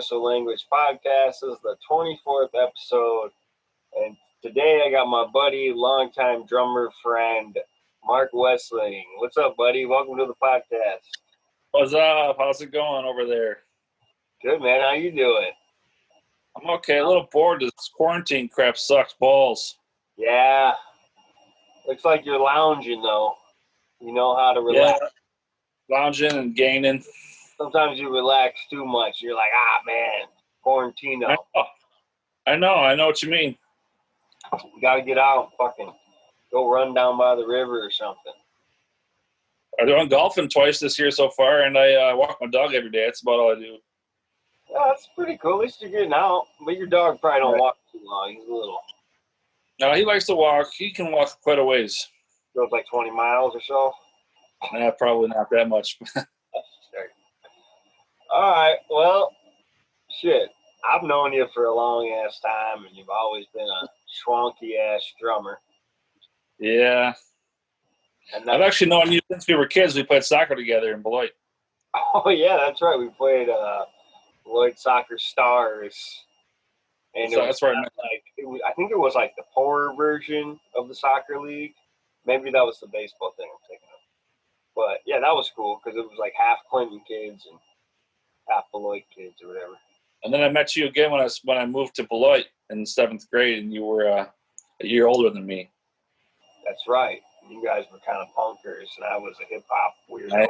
Universal Language Podcast. This is the 24th episode, and today I got my buddy, longtime drummer friend, Mark Wesling. What's up, buddy? Welcome to the podcast. What's up? How's it going over there? Good, man. How you doing? I'm okay. A little bored. This quarantine crap sucks balls. Yeah. Looks like you're lounging, though. You know how to relax. Yeah. Lounging and gaining. Sometimes you relax too much. You're like, man, quarantino. I know what you mean. You got to get out and fucking go run down by the river or something. I'm doing golfing twice this year so far, and I walk my dog every day. That's about all I do. Yeah, that's pretty cool. At least you're getting out. But your dog probably don't walk too long. He's a little. No, he likes to walk. He can walk quite a ways. Goes like 20 miles or so. Nah, probably not that much. All right. Well, shit. I've known you for a long ass time, and you've always been a schwonky ass drummer. Yeah. And I've actually known you since we were kids. We played soccer together in Beloit. Oh yeah, that's right. We played Beloit Soccer Stars, and So that's where I met. I think it was like the poorer version of the soccer league. Maybe that was the baseball thing I'm thinking of. But yeah, that was cool because it was like half Clinton kids and half Beloit kids or whatever. And then I met you again when I moved to Beloit in 7th grade, and you were a year older than me. That's right. You guys were kind of punkers, and I was a hip hop weirdo.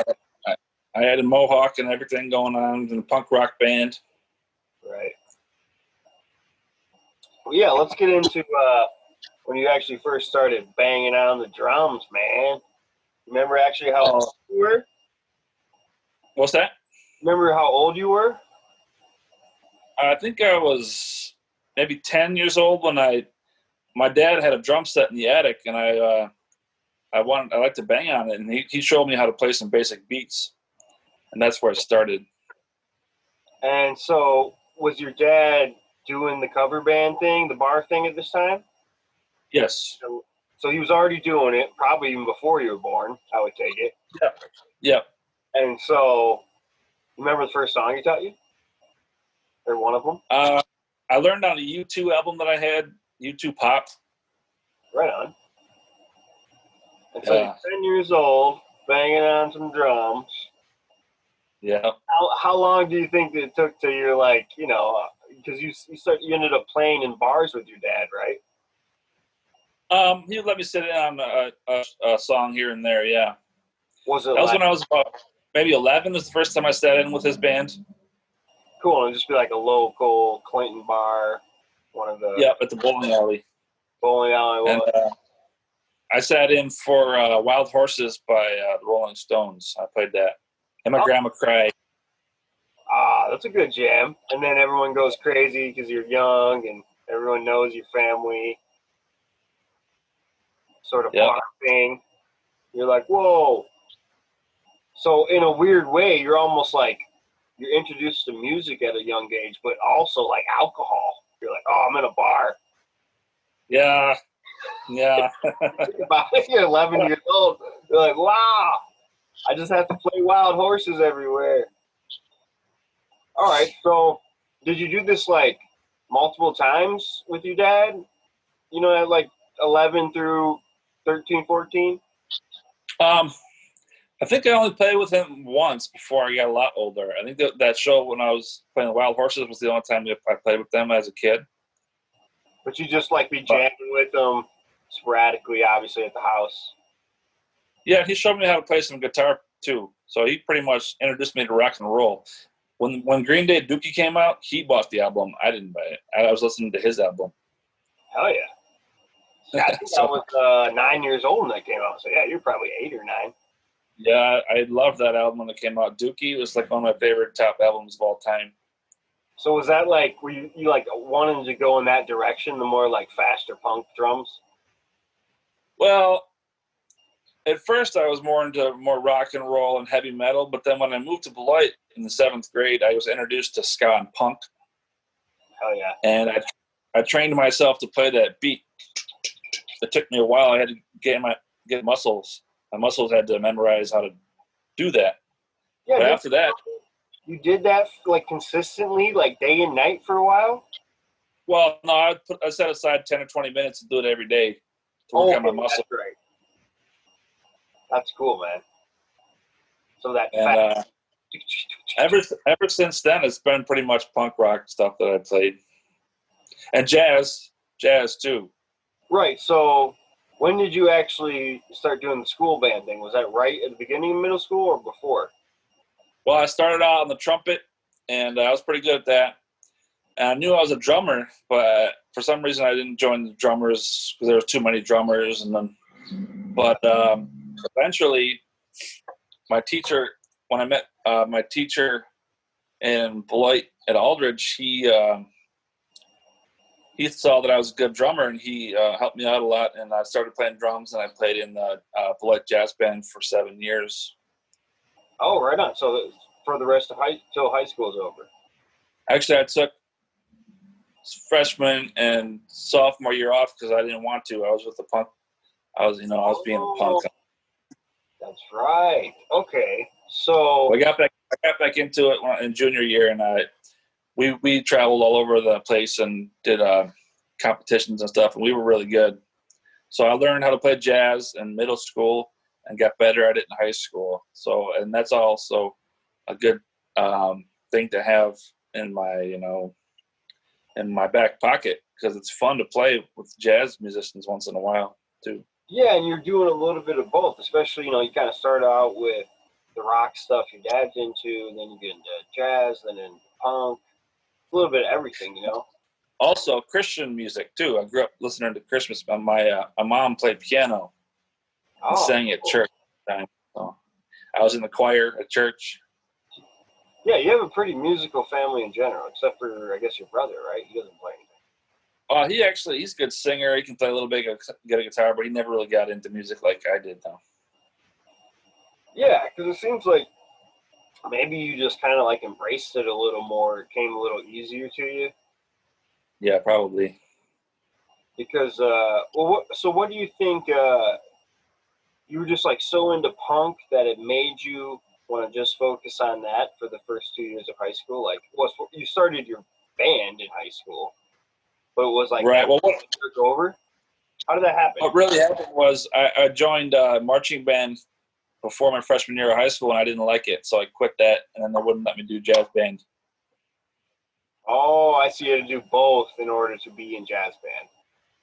I had a mohawk and everything going on in a punk rock band. Right. Well, yeah, let's get into when you actually first started banging on the drums, man. Remember actually how old you were? What's that? Remember how old you were? I think I was maybe 10 years old when my dad had a drum set in the attic, and I liked to bang on it, and he showed me how to play some basic beats, and that's where it started. And so was your dad doing the cover band thing, the bar thing at this time? Yes. So he was already doing it, probably even before you were born, I would take it. Yeah. And so, remember the first song he taught you? Or one of them? I learned on a U2 album that I had, U2 Pop. Right on. And so you're 10 years old, banging on some drums. Yeah. How long do you think that it took till you're like, because you ended up playing in bars with your dad, right? He would let me sit in on a song here and there, yeah. Was it that was when I was about maybe 11 was the first time I sat in with his band. Cool, and just be like a local Clinton bar, one of the... Yeah, at the bowling alley. Bowling alley. And I sat in for Wild Horses by the Rolling Stones. I played that. And my grandma cried. That's a good jam. And then everyone goes crazy because you're young and everyone knows your family. Sort of bar thing. You're like, whoa. So in a weird way, you're almost like you're introduced to music at a young age, but also like alcohol. You're like, I'm in a bar. Yeah. You're 11 years old. You're like, wow. I just have to play Wild Horses everywhere. All right. So did you do this like multiple times with your dad? At like 11 through 13, 14? I think I only played with him once before I got a lot older. I think that show when I was playing Wild Horses was the only time I played with them as a kid. But you just like be jamming with them sporadically, obviously, at the house. Yeah, he showed me how to play some guitar too. So he pretty much introduced me to rock and roll. When Green Day Dookie came out, he bought the album. I didn't buy it. I was listening to his album. Hell yeah. I think I was 9 years old when that came out. So, yeah, you're probably 8 or 9. Yeah, I loved that album when it came out. Dookie was like one of my favorite top albums of all time. So was that like, were you like wanting to go in that direction, the more like faster punk drums? Well, at first I was more into rock and roll and heavy metal, but then when I moved to Beloit in the 7th grade, I was introduced to ska and punk. Hell yeah. And I trained myself to play that beat. It took me a while. I had to get muscles. My muscles had to memorize how to do that. Yeah, but after that, You did that like consistently, like day and night for a while? Well, no, I set aside 10 or 20 minutes to do it every day to work Oh, on my okay, muscle. that's right. That's cool, man. So that And fast. ever since then, it's been pretty much punk rock stuff that I played, and jazz too. Right. So when did you actually start doing the school band thing? Was that right at the beginning of middle school or before? Well, I started out on the trumpet, and I was pretty good at that. And I knew I was a drummer, but for some reason I didn't join the drummers because there was too many drummers. But eventually, my teacher, when I met my teacher in Beloit at Aldridge, he saw that I was a good drummer, and he helped me out a lot. And I started playing drums, and I played in the Beloit Jazz Band for 7 years. Oh, right on. So for the rest of till high school is over. Actually, I took freshman and sophomore year off because I didn't want to. I was with the punk. I was being a punk. That's right. Okay. So I got back into it in junior year, and we traveled all over the place and did competitions and stuff, and we were really good. So I learned how to play jazz in middle school and got better at it in high school. So, and that's also a good thing to have in my back pocket because it's fun to play with jazz musicians once in a while too. yeah, and you're doing a little bit of both, especially, you kind of start out with the rock stuff your dad's into, and then you get into jazz, then into punk, a little bit of everything. Also, Christian music too. I grew up listening to Christmas. My mom played piano and sang at church at the time. So I was in the choir at church. Yeah, you have a pretty musical family in general, except for, I guess, your brother, right? He doesn't play anything. He's a good singer. He can play a little bit, get a guitar, but he never really got into music like I did, though. Yeah, because it seems like maybe you just kind of like embraced it a little more. It came a little easier to you. Yeah, probably. Because, what do you think? You were just like so into punk that it made you want to just focus on that for the first 2 years of high school? Like, you started your band in high school, but it was like right. Well, what took over? How did that happen? What really happened was I joined a marching band before my freshman year of high school, and I didn't like it, so I quit that, and then they wouldn't let me do jazz band. Oh, I see. You had to do both in order to be in jazz band.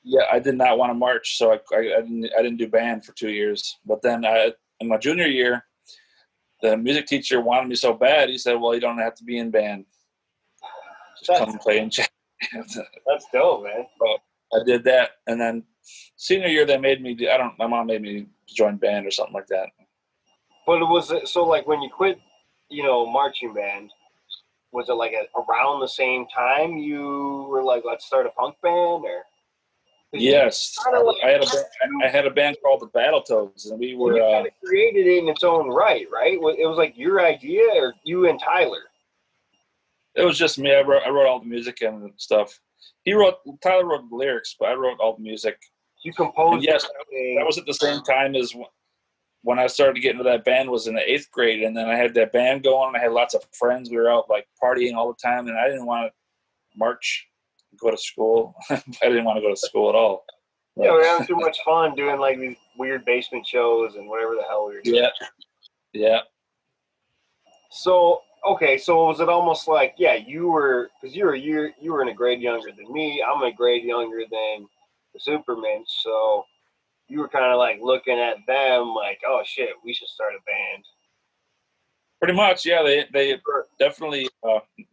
Yeah, I did not want to march, so I didn't do band for 2 years. But then in my junior year, the music teacher wanted me so bad. He said, "Well, you don't have to be in band. Just come and play in jazz." That's dope, man. So I did that, and then senior year they made me. My mom made me join band or something like that. But it was so like when you quit, marching band. Was it like around the same time you were like, let's start a punk band, or? Yes, I had a band called the Battletoads, and we were. You kind of created it in its own right? It was like your idea, or you and Tyler? It was just me. I wrote all the music and stuff. Tyler wrote the lyrics, but I wrote all the music. You composed. And yes, that was at the same time as when I started to get into that band. Was in the 8th grade, and then I had that band going. I had lots of friends. We were out like partying all the time, and I didn't want to march, go to school. I didn't want to go to school at all. Yeah, we were having too much fun doing like these weird basement shows and whatever the hell we were doing. Yeah. So was it almost like, yeah, you were in a grade younger than me. I'm a grade younger than the Supermints, so you were kind of like looking at them like, oh shit, we should start a band. Pretty much, yeah. They definitely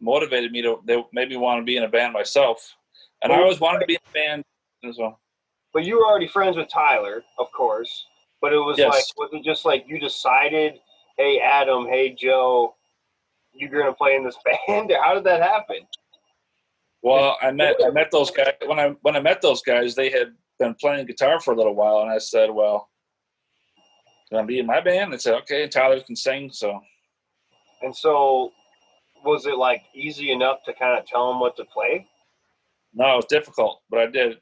motivated me they made me want to be in a band myself, and I always wanted to be in a band as well. But you were already friends with Tyler, of course. But it was was it just like you decided, hey Adam, hey Joe, you're gonna play in this band? How did that happen? Well, I met those guys when I met those guys. They had been playing guitar for a little while, and I said, "Well, can I be in my band?" They said, "Okay." Tyler can sing, so. And so, was it like easy enough to kind of tell them what to play? No, it was difficult, but I did.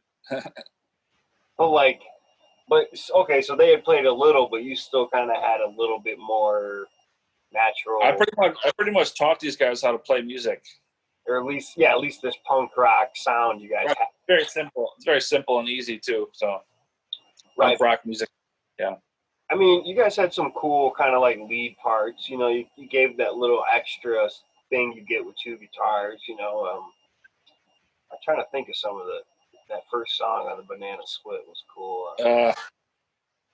But okay, so they had played a little, but you still kind of had a little bit more natural. I pretty much taught these guys how to play music. Or at least this punk rock sound you guys have. Very simple. It's very simple and easy too. So, Right. Punk rock music. Yeah. I mean, you guys had some cool kind of like lead parts. You know, you gave that little extra thing you get with two guitars. You know, I'm trying to think of some of that first song on the Banana Split was cool.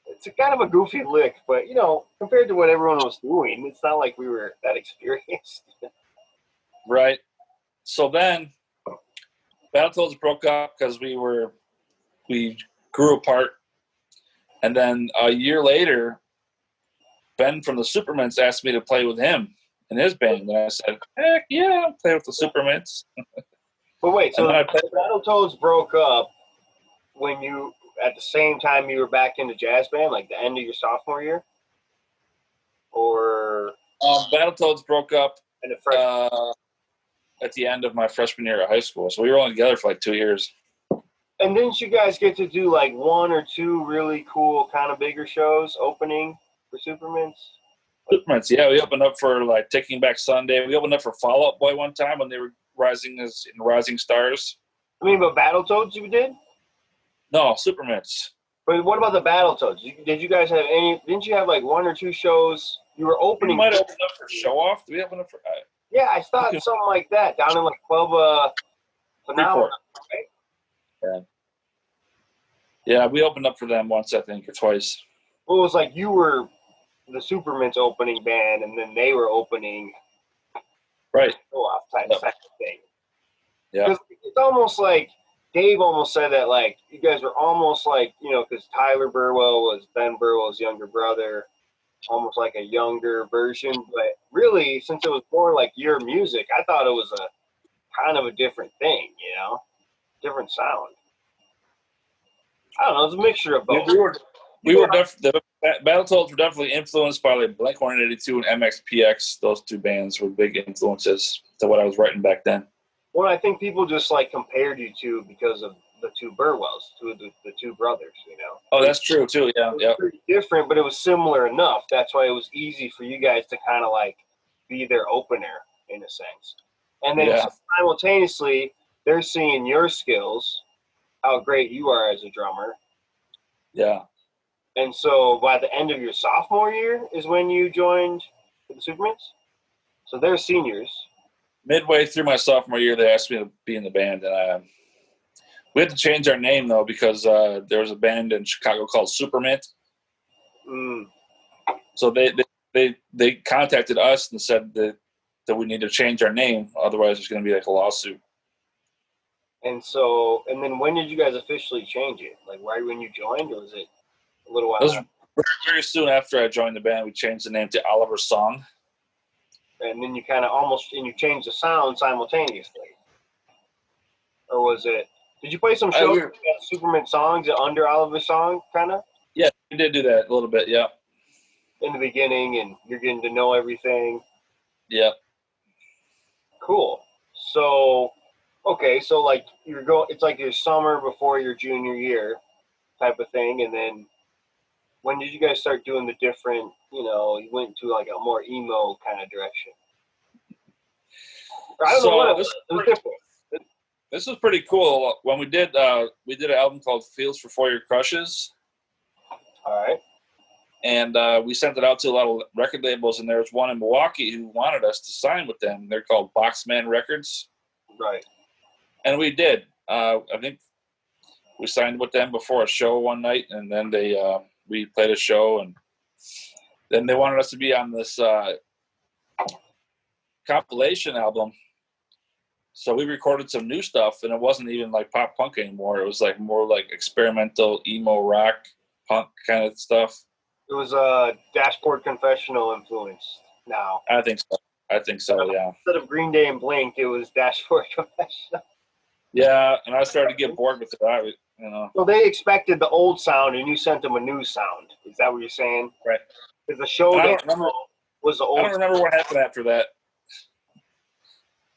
It's a kind of a goofy lick, but you know, compared to what everyone was doing, it's not like we were that experienced. Right. So then, Battletoads broke up because we grew apart, and then a year later, Ben from the Supermints asked me to play with him in his band, and I said, "Heck yeah, I'll play with the Supermints." But wait, so Battletoads broke up when you, at the same time you were back in the jazz band, like the end of your sophomore year? Or Battletoads broke up in the freshman at the end of my freshman year of high school. So we were only together for like 2 years. And didn't you guys get to do like one or two really cool kind of bigger shows opening for Supermints? Supermints, yeah. We opened up for like Taking Back Sunday. We opened up for Fall Out Boy one time when they were rising stars. I mean, but Battletoads you did? No, Supermints. But what about the Battletoads? Did you guys have any? Didn't you have like one or two shows you were opening? We might have opened up for Show Off. Did we open up for? Yeah, I thought something like that down in like Club Phenomenal, right? Yeah. Yeah, we opened up for them once, I think, or twice. Well, it was like you were the Supermints opening band, and then they were opening. Right. Show-off type thing. Yeah. It's almost like Dave almost said that, like, you guys were almost like, you know, because Tyler Burwell was Ben Burwell's younger brother, almost like a younger version. But really, since it was more like your music, I thought it was a kind of a different thing, you know, different sound. I don't know. It's a mixture of both. The Battletoads were definitely influenced by like Blink-182 and MXPX. Those two bands were big influences to what I was writing back then. Well, I think people just like compared you to because of the two Burwells, the two brothers, you know. Oh, that's true too. Yeah, it was pretty different, but it was similar enough. That's why it was easy for you guys to kind of like be their opener in a sense. And then simultaneously, they're seeing your skills, how great you are as a drummer. Yeah. And so by the end of your sophomore year is when you joined the Supermints? So they're seniors. Midway through my sophomore year, they asked me to be in the band, and we had to change our name though because there was a band in Chicago called Supermint. So they contacted us and said that we need to change our name, otherwise there's going to be like a lawsuit. And then when did you guys officially change it? Like right when you joined, or was it a little while? It was very soon after I joined the band. We changed the name to Oliver Song. And then you kind of you changed the sound simultaneously. Or was it, did you play some shows with Superman songs under Oliver Song, kind of? Yeah, we did do that a little bit, yeah. In the beginning, and you're getting to know everything. Yeah. Cool. So, okay, so like it's like your summer before your junior year type of thing, and then when did you guys start doing the different, you went to like a more emo kind of direction? I don't know what it was. It was different. This was pretty cool. When we did an album called Fields for Four-Year Crushes. All right. And we sent it out to a lot of record labels, and there was one in Milwaukee who wanted us to sign with them. They're called Boxman Records. Right. And we did. I think we signed with them before a show one night, and then we played a show, and then they wanted us to be on this compilation album. So we recorded some new stuff, and it wasn't even like pop punk anymore. It was like more like experimental emo rock punk kind of stuff. It was a Dashboard Confessional influence now. I think so, yeah. Instead of Green Day and Blink, it was Dashboard Confessional. Yeah, and I started to get bored with it. So they expected the old sound, and you sent them a new sound. Is that what you're saying? Right. Because the show was the old. I don't remember what happened after that.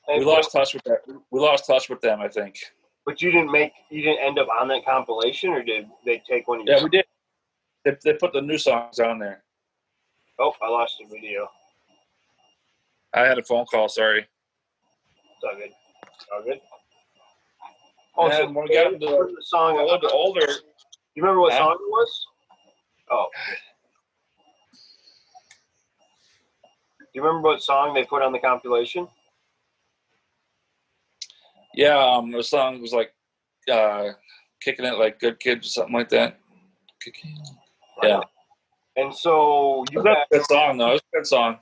We lost touch with that. We lost touch with them, I think. But you didn't end up on that compilation, or did they take one of your songs? We did. They put the new songs on there. Oh, I lost the video. I had a phone call. Sorry. It's all good. It's all good. Oh, And when we got into the song, a little bit older. You remember what song it was? Oh. Do you remember what song they put on the compilation? Yeah, the song was like Kicking It Like Good Kids or something like that. Yeah. And so you guys, a good song though. It's a good song.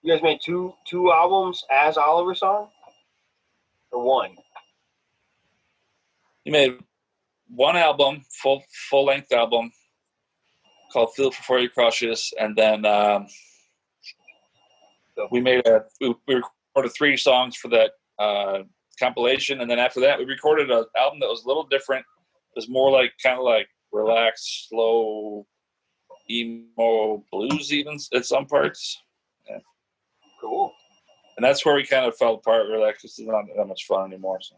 You guys made two albums as Oliver Song? Or one? You made one album, full length album called Feel Before You Crushes, and then we recorded 3 songs for that compilation, and then after that we recorded an album that was a little different. It was more like kind of like relaxed, slow, emo blues even at some parts. Yeah. Cool. And that's where we kind of fell apart. We're like, this is not that much fun anymore. So.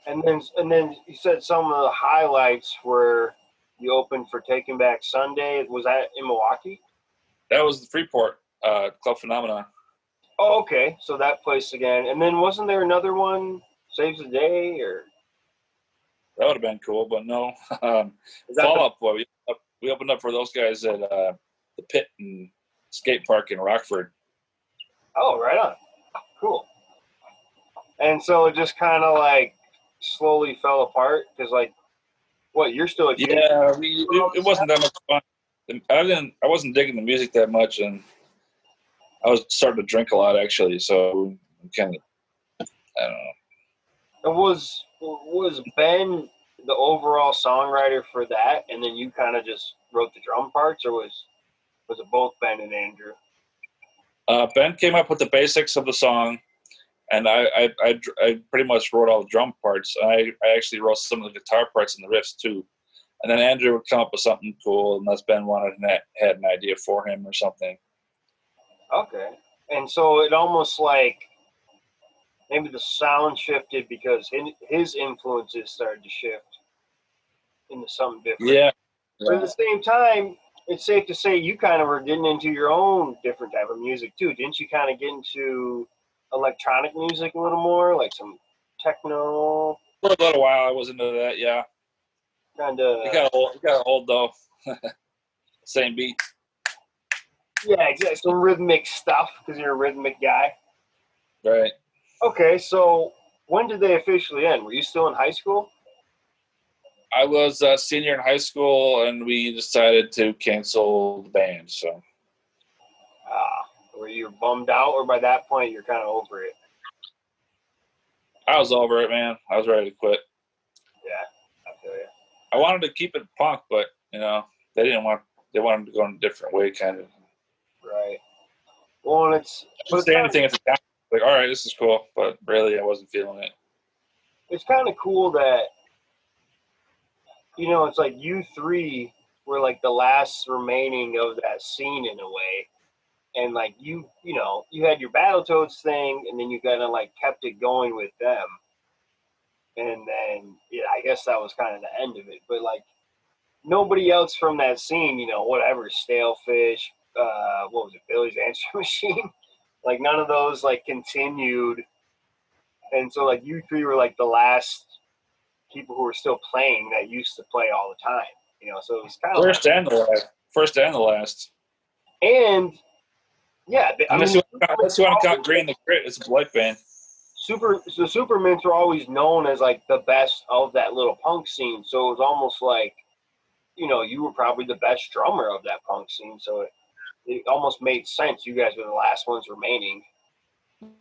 And then you said some of the highlights were you opened for Taking Back Sunday. Was that in Milwaukee? That was the Freeport Club Phenomena. Oh, okay. So that place again. And then wasn't there another one, Saves the Day, or? That would have been cool, but no. Fall Out Boy. We opened up for those guys at the Pit and Skate Park in Rockford. Oh, right on. Cool. And so it just kind of like slowly fell apart because, like, what, you're still a junior? Yeah, it wasn't that much fun. I wasn't digging the music that much, and I was starting to drink a lot actually. So kind of, I don't know. And was Ben the overall songwriter for that, and then you kind of just wrote the drum parts, or was it both Ben and Andrew? Ben came up with the basics of the song, and I pretty much wrote all the drum parts. I actually wrote some of the guitar parts and the riffs too. And then Andrew would come up with something cool, unless Ben had an idea for him or something. Okay. And so it almost like maybe the sound shifted because his influences started to shift into something different. Yeah. But at the same time, it's safe to say you kind of were getting into your own different type of music too. Didn't you kind of get into electronic music a little more, like some techno? For a little while I was into that, yeah. Kind of. It got old though. Same beat. Yeah, exactly. Some rhythmic stuff because you're a rhythmic guy. Right. Okay, so when did they officially end? Were you still in high school? I was a senior in high school, and we decided to cancel the band. So. Were you bummed out, or by that point you're kind of over it? I was over it, man. I was ready to quit. Yeah, I feel you. I wanted to keep it punk, but they wanted to go in a different way, kind of. Right. Well, and it's say anything at the time. Like, all right, this is cool, but really, I wasn't feeling it. It's kind of cool that it's like you three were like the last remaining of that scene in a way, and like you had your Battletoads thing, and then you kind of like kept it going with them, and then I guess that was kind of the end of it. But like nobody else from that scene, whatever, Stalefish, what was it, Billy's Answer Machine, like none of those like continued, and so like you three were like the last people who were still playing that used to play all the time, so it was kind of first and the last. And yeah, unless you want to count Green the Grit, it's a Beloit band. The Supermints were always known as like the best of that little punk scene, so it was almost like you were probably the best drummer of that punk scene, so it almost made sense. You guys were the last ones remaining.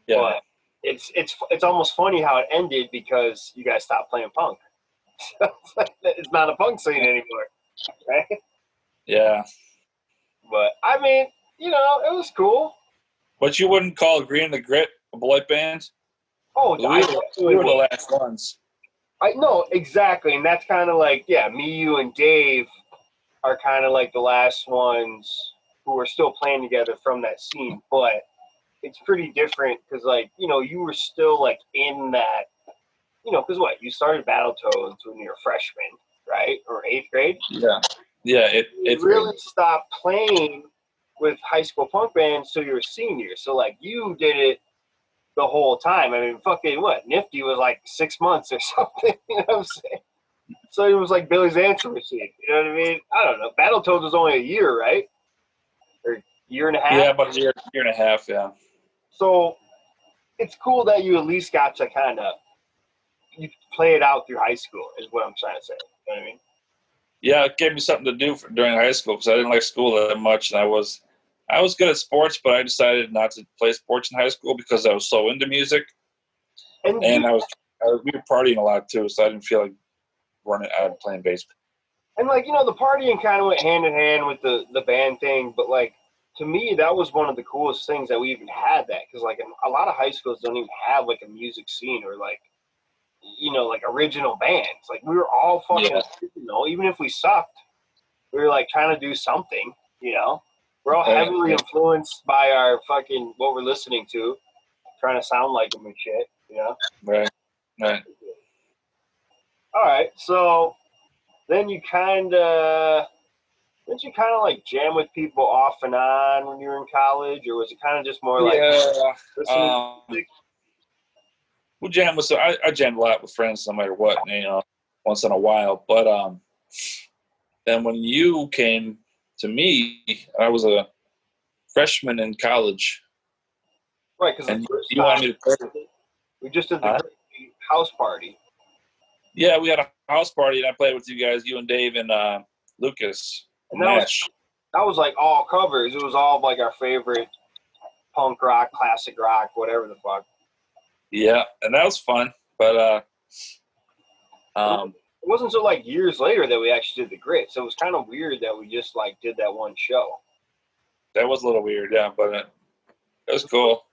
Yeah. But it's almost funny how it ended because you guys stopped playing punk. It's not a punk scene anymore, right? Yeah. But I mean, it was cool. But you wouldn't call Green the Grit a Beloit band? Oh, we were the last ones. I know, exactly. And that's kind of like, me, you, and Dave are kind of like the last ones who are still playing together from that scene. But it's pretty different because, like, you were still, like, in that, because what? You started Battletoads when you were a freshman, right? Or 8th grade? Yeah. Yeah, you really stopped playing with high school punk bands till you were a senior. So like you did it the whole time. I mean, fucking what? Nifty was like 6 months or something. You know what I'm saying? So it was like Billy's answer machine. You know what I mean? I don't know. Battletoads was only a year, right? Or year and a half? Yeah, about a year and a half, yeah. So it's cool that you at least got to kind of you play it out through high school is what I'm trying to say. You know what I mean? Yeah, it gave me something to do during high school because I didn't like school that much, and I was good at sports, but I decided not to play sports in high school because I was so into music, and we were partying a lot too, so I didn't feel like running out playing baseball. And like, you know, the partying kind of went hand in hand with the band thing, but like to me, that was one of the coolest things that we even had that because like a lot of high schools don't even have like a music scene or like, you know, like original bands. Like we were all fucking, you know, even if we sucked, we were like trying to do something, you know. We're all heavily influenced by our fucking what we're listening to, trying to sound like them and shit, you know. Right. All right, so then you kind of like jam with people off and on when you were in college, or was it kind of just more like listening to music? We jam with I jammed a lot with friends no matter what, you know, once in a while. But then when you came to me, I was a freshman in college. Right, because the first you wanted me to play. We just did the house party. Yeah, we had a house party, and I played with you guys, you and Dave and Lucas and Nash. That was like all covers. It was all like our favorite punk rock, classic rock, whatever the fuck. Yeah, and that was fun. But it wasn't until like years later that we actually did the Grit. So it was kind of weird that we just like did that one show. That was a little weird, yeah, but it was cool.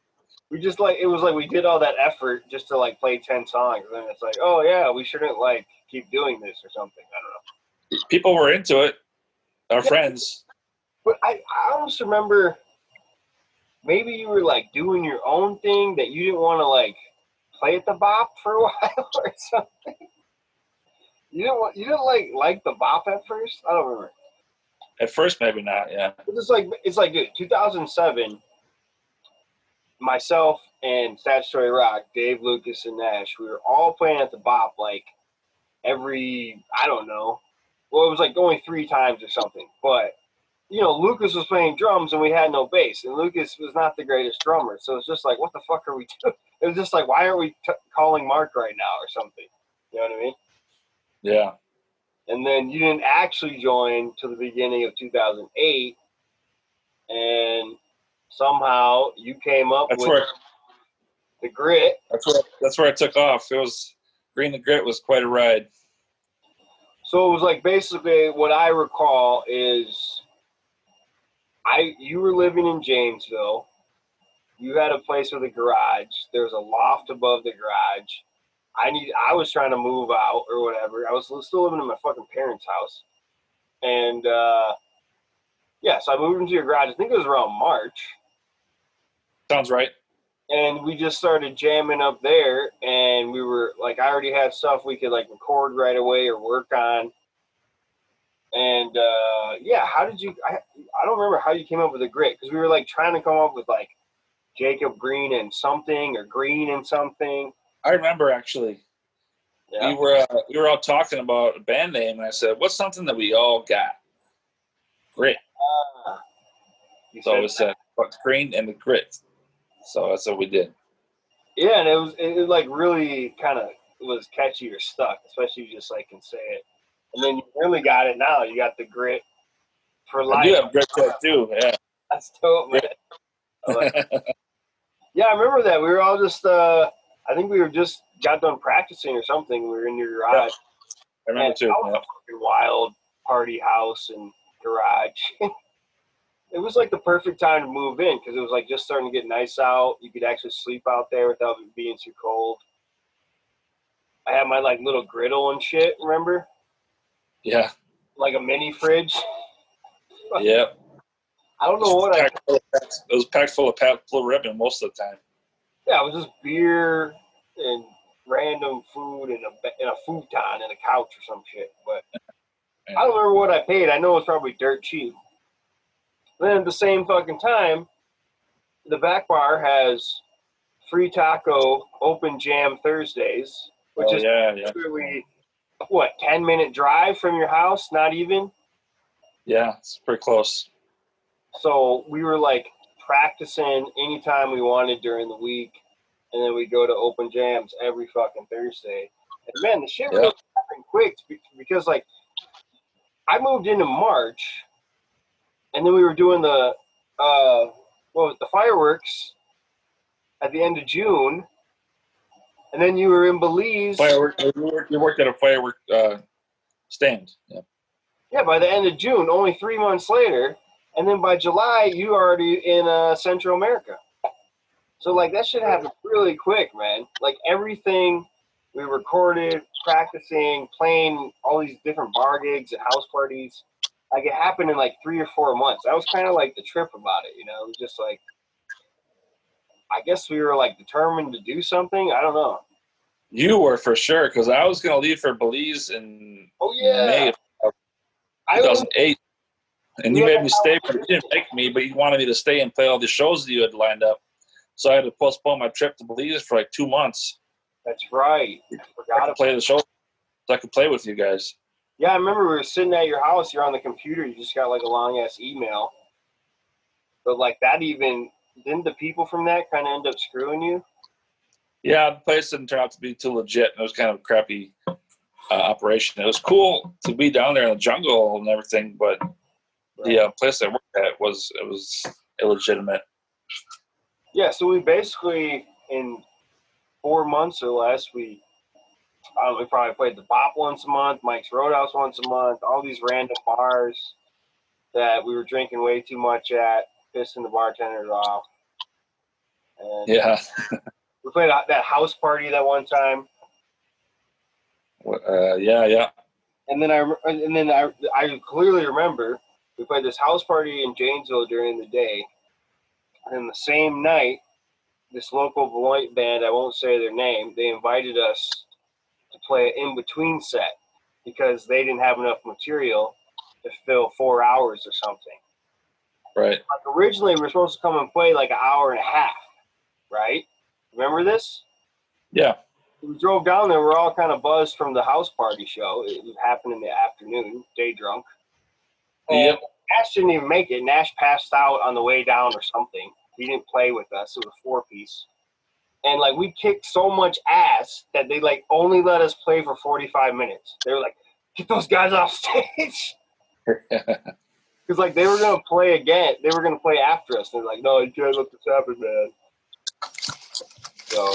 We just like it was like we did all that effort just to like play 10 songs, and then it's like, oh yeah, we shouldn't like keep doing this or something. I don't know. People were into it, our friends. But I almost remember maybe you were like doing your own thing that you didn't want to like play at the Bop for a while or something. You didn't like the Bop at first? I don't remember. At first, maybe not. Yeah. It's like dude, 2007. Myself and Statutory Rock, Dave, Lucas, and Nash, we were all playing at the Bop like every, I don't know. Well, it was like going 3 times or something. But, you know, Lucas was playing drums and we had no bass. And Lucas was not the greatest drummer. So it's just like, what the fuck are we doing? It was just like, why aren't we calling Mark right now or something? You know what I mean? Yeah. And then you didn't actually join till the beginning of 2008. And somehow you came up with the Grit. That's where I took off. It was Green the Grit was quite a ride. So it was like basically what I recall is you were living in Janesville. You had a place with a garage. There was a loft above the garage. I was trying to move out or whatever. I was still living in my fucking parents' house. And so I moved into your garage. I think it was around March. Sounds right. And we just started jamming up there, and we were like, I already had stuff we could like record right away or work on. And how did you? I don't remember how you came up with the Grit because we were like trying to come up with like Jacob Green and something or Green and something. I remember actually. Yeah. We were all talking about a band name, and I said, "What's something that we all got?" Grit. So it said Green and the Grit. So that's what we did. Yeah, and it like really kind of was catchy or stuck, especially if you just like can say it. And then you really got it now. You got the Grit for life. I do have Grit too, yeah. That's dope, man. Yeah, I remember that. We were all just, I think we were just got done practicing or something. We were in your garage. Yeah. I remember too. That was a fucking wild party house and garage. It was like the perfect time to move in because it was like just starting to get nice out. You could actually sleep out there without it being too cold. I had my like little griddle and shit, remember? Yeah. Like a mini fridge. Yep. I don't know what it was packed full of blue ribbon most of the time. Yeah, it was just beer and random food and a futon and a couch or some shit. But I don't remember what I paid. I know it was probably dirt cheap. Then at the same fucking time, the back bar has free taco open jam Thursdays, which Oh is yeah. literally, what, 10-minute drive from your house? Not even. Yeah, it's pretty close. So we were like practicing anytime we wanted during the week, and then we go to open jams every fucking Thursday. And man, the shit Yeah. really happened quick because like I moved into March, and then we were doing the the fireworks at the end of June, and then you were in Belize. Firework. You worked at a firework stand. Yeah. Yeah, by the end of June, only 3 months later, and then by July, you were already in Central America. So like that shit happened really quick, man. Like everything we recorded, practicing, playing all these different bar gigs and house parties. Like it happened in like 3 or 4 months. That was kind of like the trip about it, you know. It was just like, I guess we were like determined to do something. I don't know. You were for sure, because I was going to leave for Belize in May of I 2008, and you Yeah. made me stay. But you didn't make me, but you wanted me to stay and play all the shows that you had lined up. So I had to postpone my trip to Belize for like 2 months. That's right. I I forgot could play the show, so I could play with you guys. Yeah, I remember we were sitting at your house. You're on the computer. You just got like a long ass email. But like that, even didn't the people from that kind of end up screwing you? Yeah, the place didn't turn out to be too legit. It was kind of a crappy operation. It was cool to be down there in the jungle and everything, but the place I worked at was illegitimate. Yeah, so we basically in 4 months or less, we probably played the Bop once a month, Mike's Roadhouse once a month, all these random bars that we were drinking way too much at, pissing the bartenders off. And Yeah. we played that house party that one time. Yeah. And then I clearly remember we played this house party in Janesville during the day. And the same night, this local Beloit band, I won't say their name, they invited us to play an in-between set because they didn't have enough material to fill 4 hours or something. Right. Like originally, we were supposed to come and play like an hour and a half, right? Remember this? Yeah. We drove down there. We're all kind of buzzed from the house party show. It happened in the afternoon, day drunk. And Yep. Nash didn't even make it. Nash passed out on the way down or something. He didn't play with us. It was a 4-piece. And like we kicked so much ass that they like only let us play for 45 minutes. They were like, get those guys off stage. Because like they were gonna play again. They were gonna play after us. They're like, no, you can't let this happen, man. So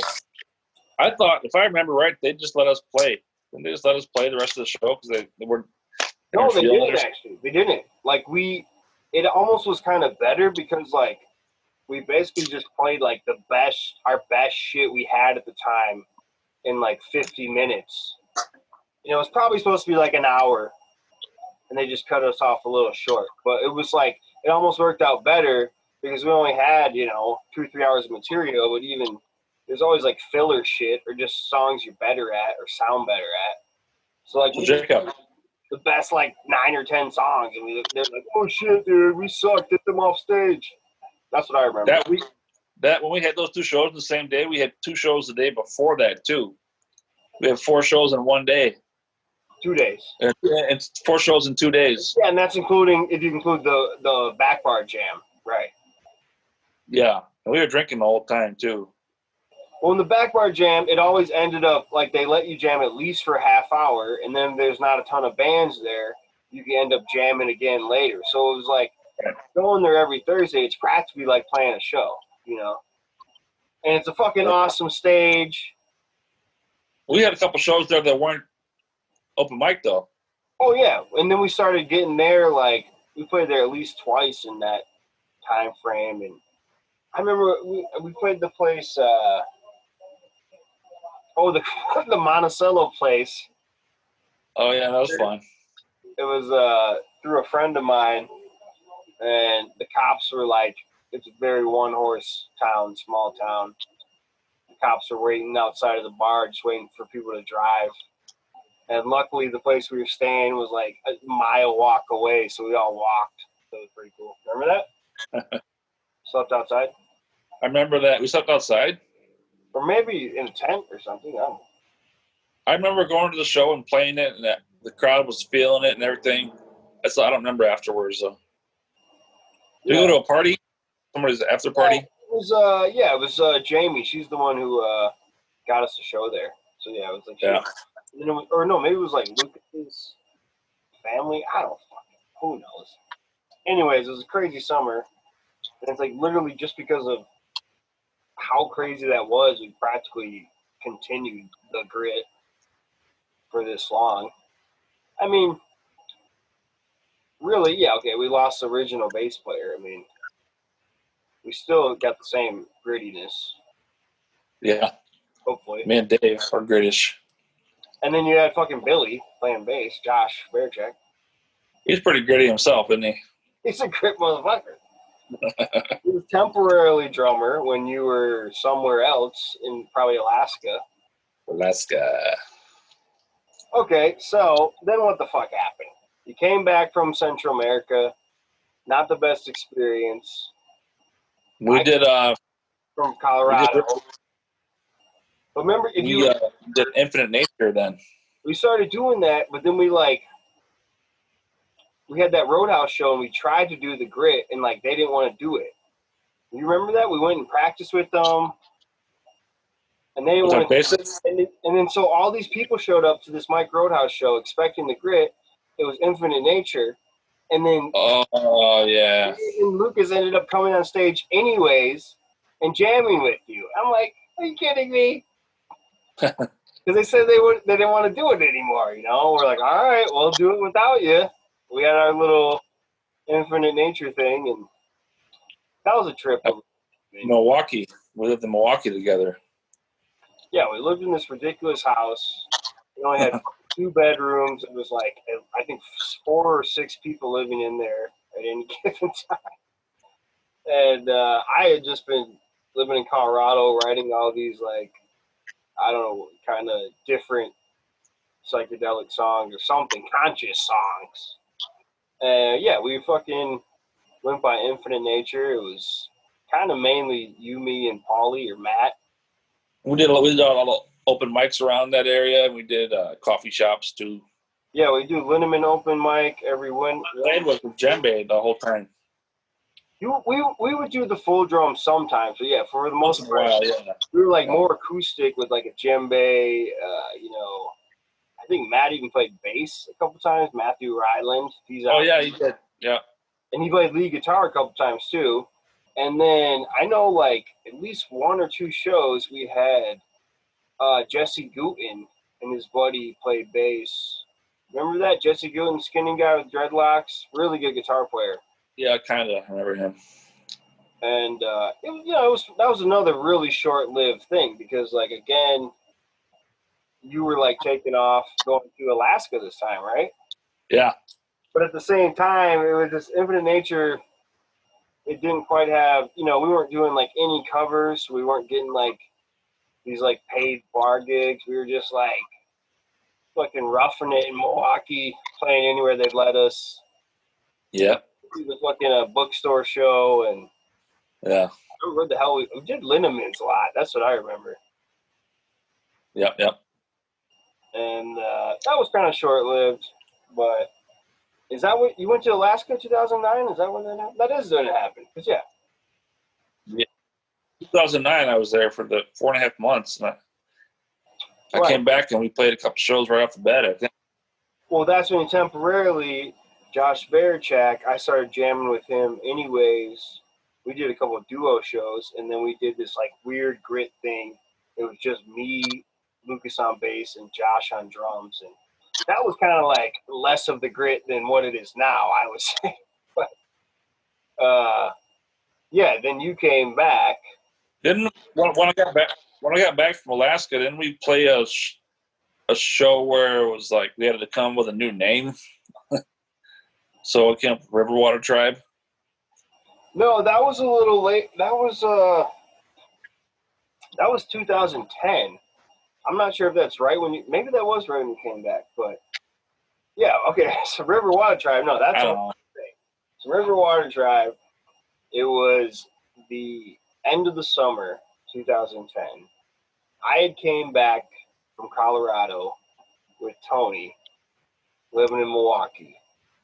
I thought, if I remember right, they just let us play. Didn't they just let us play the rest of the show because they weren't? no, they didn't actually. They didn't. Like it almost was kind of better because like we basically just played like our best shit we had at the time in like 50 minutes. You know, it was probably supposed to be like an hour, and they just cut us off a little short. But it was like it almost worked out better because we only had 2 or 3 hours of material. But even there's always like filler shit or just songs you're better at or sound better at. So like we just the best like 9 or 10 songs, and they're like, oh shit, dude, we suck. Get them off stage. That's what I remember. That when we had those 2 shows the same day, we had 2 shows the day before that too. We had 4 shows in one day. 2 days. And 4 shows in 2 days. Yeah, and that's including if you include the back bar jam, right? Yeah, and we were drinking the whole time too. Well, in the back bar jam, it always ended up like they let you jam at least for a half hour, and then there's not a ton of bands there. You can end up jamming again later. So it was like going there every Thursday. It's practically like playing a show, And it's a fucking awesome stage. We had a couple shows there that weren't open mic though. Oh yeah, and then we started getting there. Like we played there at least twice in that time frame, and I remember we played the place. The Monticello place. Oh yeah, that was fun. It was through a friend of mine, and the cops were like, it's a very one-horse town, small town. The cops were waiting outside of the bar, just waiting for people to drive. And luckily, the place we were staying was like a mile walk away, so we all walked. That was pretty cool. Remember that? Slept outside? I remember that. We slept outside. Or maybe in a tent or something. I don't know. I remember going to the show and playing it, and the crowd was feeling it and everything. I don't remember afterwards, though. Did we go to a party? Somebody's after party? It was Jamie. She's the one who got us the show there. So, yeah, it was like... Or no, maybe it was like Lucas's family. I don't fucking... Who knows? Anyways, it was a crazy summer. And it's like literally just because of how crazy that was, we practically continued the grit for this long. I mean, really, yeah, okay, we lost the original bass player. I mean, we still got the same grittiness. Yeah. Hopefully. Me and Dave are grittish. And then you had fucking Billy playing bass, Josh Bearcheck. He's pretty gritty himself, isn't he? He's a grit motherfucker. He was temporarily drummer when you were somewhere else in probably Alaska. Okay, so then what the fuck happened? You came back from Central America. Not the best experience. We did from Colorado. But remember, if we did Infinite Nature then. We started doing that, but then we had that Roadhouse show and we tried to do the grit and like they didn't want to do it. You remember that? We went and practiced with them. And they didn't want to. And then so all these people showed up to this Mike Roadhouse show expecting the grit. It was Infinite Nature. And then yeah. And Lucas ended up coming on stage anyways and jamming with you. I'm like, are you kidding me? Because they said they didn't want to do it anymore, you know? We're like, all right, we'll do it without you. We had our little Infinite Nature thing, and that was a trip. Milwaukee. We lived in Milwaukee together. Yeah, we lived in this ridiculous house. We only had 2 bedrooms. It was like, I think 4 or 6 people living in there at any given time. And I had just been living in Colorado, writing all these, like, I don't know, kind of different psychedelic songs or something, conscious songs. Yeah, we fucking went by Infinite Nature. It was kind of mainly you, me, and Paulie or Matt. We did all the open mics around that area, and we did coffee shops too. Yeah, we do Linneman open mic every Wednesday. Played with djembe the whole time. We would do the full drum sometimes, but yeah, for the most part, we were like more acoustic with like a djembe. You know, I think Matt even played bass a couple times. Matthew Ryland, he did. Yeah, and he played lead guitar a couple times too. And then I know like at least 1 or 2 shows we had Jesse Gooten and his buddy played bass. Remember that? Jesse Gooten, skinny guy with dreadlocks, really good guitar player. Yeah, I kind of remember him. And that was another really short-lived thing because like again, you were like taking off going to Alaska this time, right? Yeah. But at the same time, it was just Infinite Nature. It didn't quite have, we weren't doing like any covers. We weren't getting like these like paid bar gigs. We were just like fucking roughing it in Milwaukee, playing anywhere they'd let us. Yeah. We was fucking a bookstore show and I don't remember what the hell we did Linneman's a lot. That's what I remember. Yep. And that was kind of short-lived, but is that what you went to Alaska in 2009? Is that when that happened? That is when it happened. Because yeah, 2009 I was there for the 4.5 months, and I came back and we played a couple shows right off the bat. I think. Well, that's when temporarily Josh Bearcheck, I started jamming with him anyways. We did a couple of duo shows, and then we did this like weird grit thing. It was just me, Lucas on bass, and Josh on drums, and that was kind of like less of the grit than what it is now, I would say. But then you came back. When I got back from Alaska, didn't we play a show where it was like we had to come with a new name? So it came up with Riverwater Tribe. No, that was a little late. That was 2010. I'm not sure if that's right maybe that was right when you came back, but yeah, okay. So Riverwater Tribe, no, that's a thing. So River Water Drive, it was the end of the summer, 2010. I had came back from Colorado with Tony, living in Milwaukee.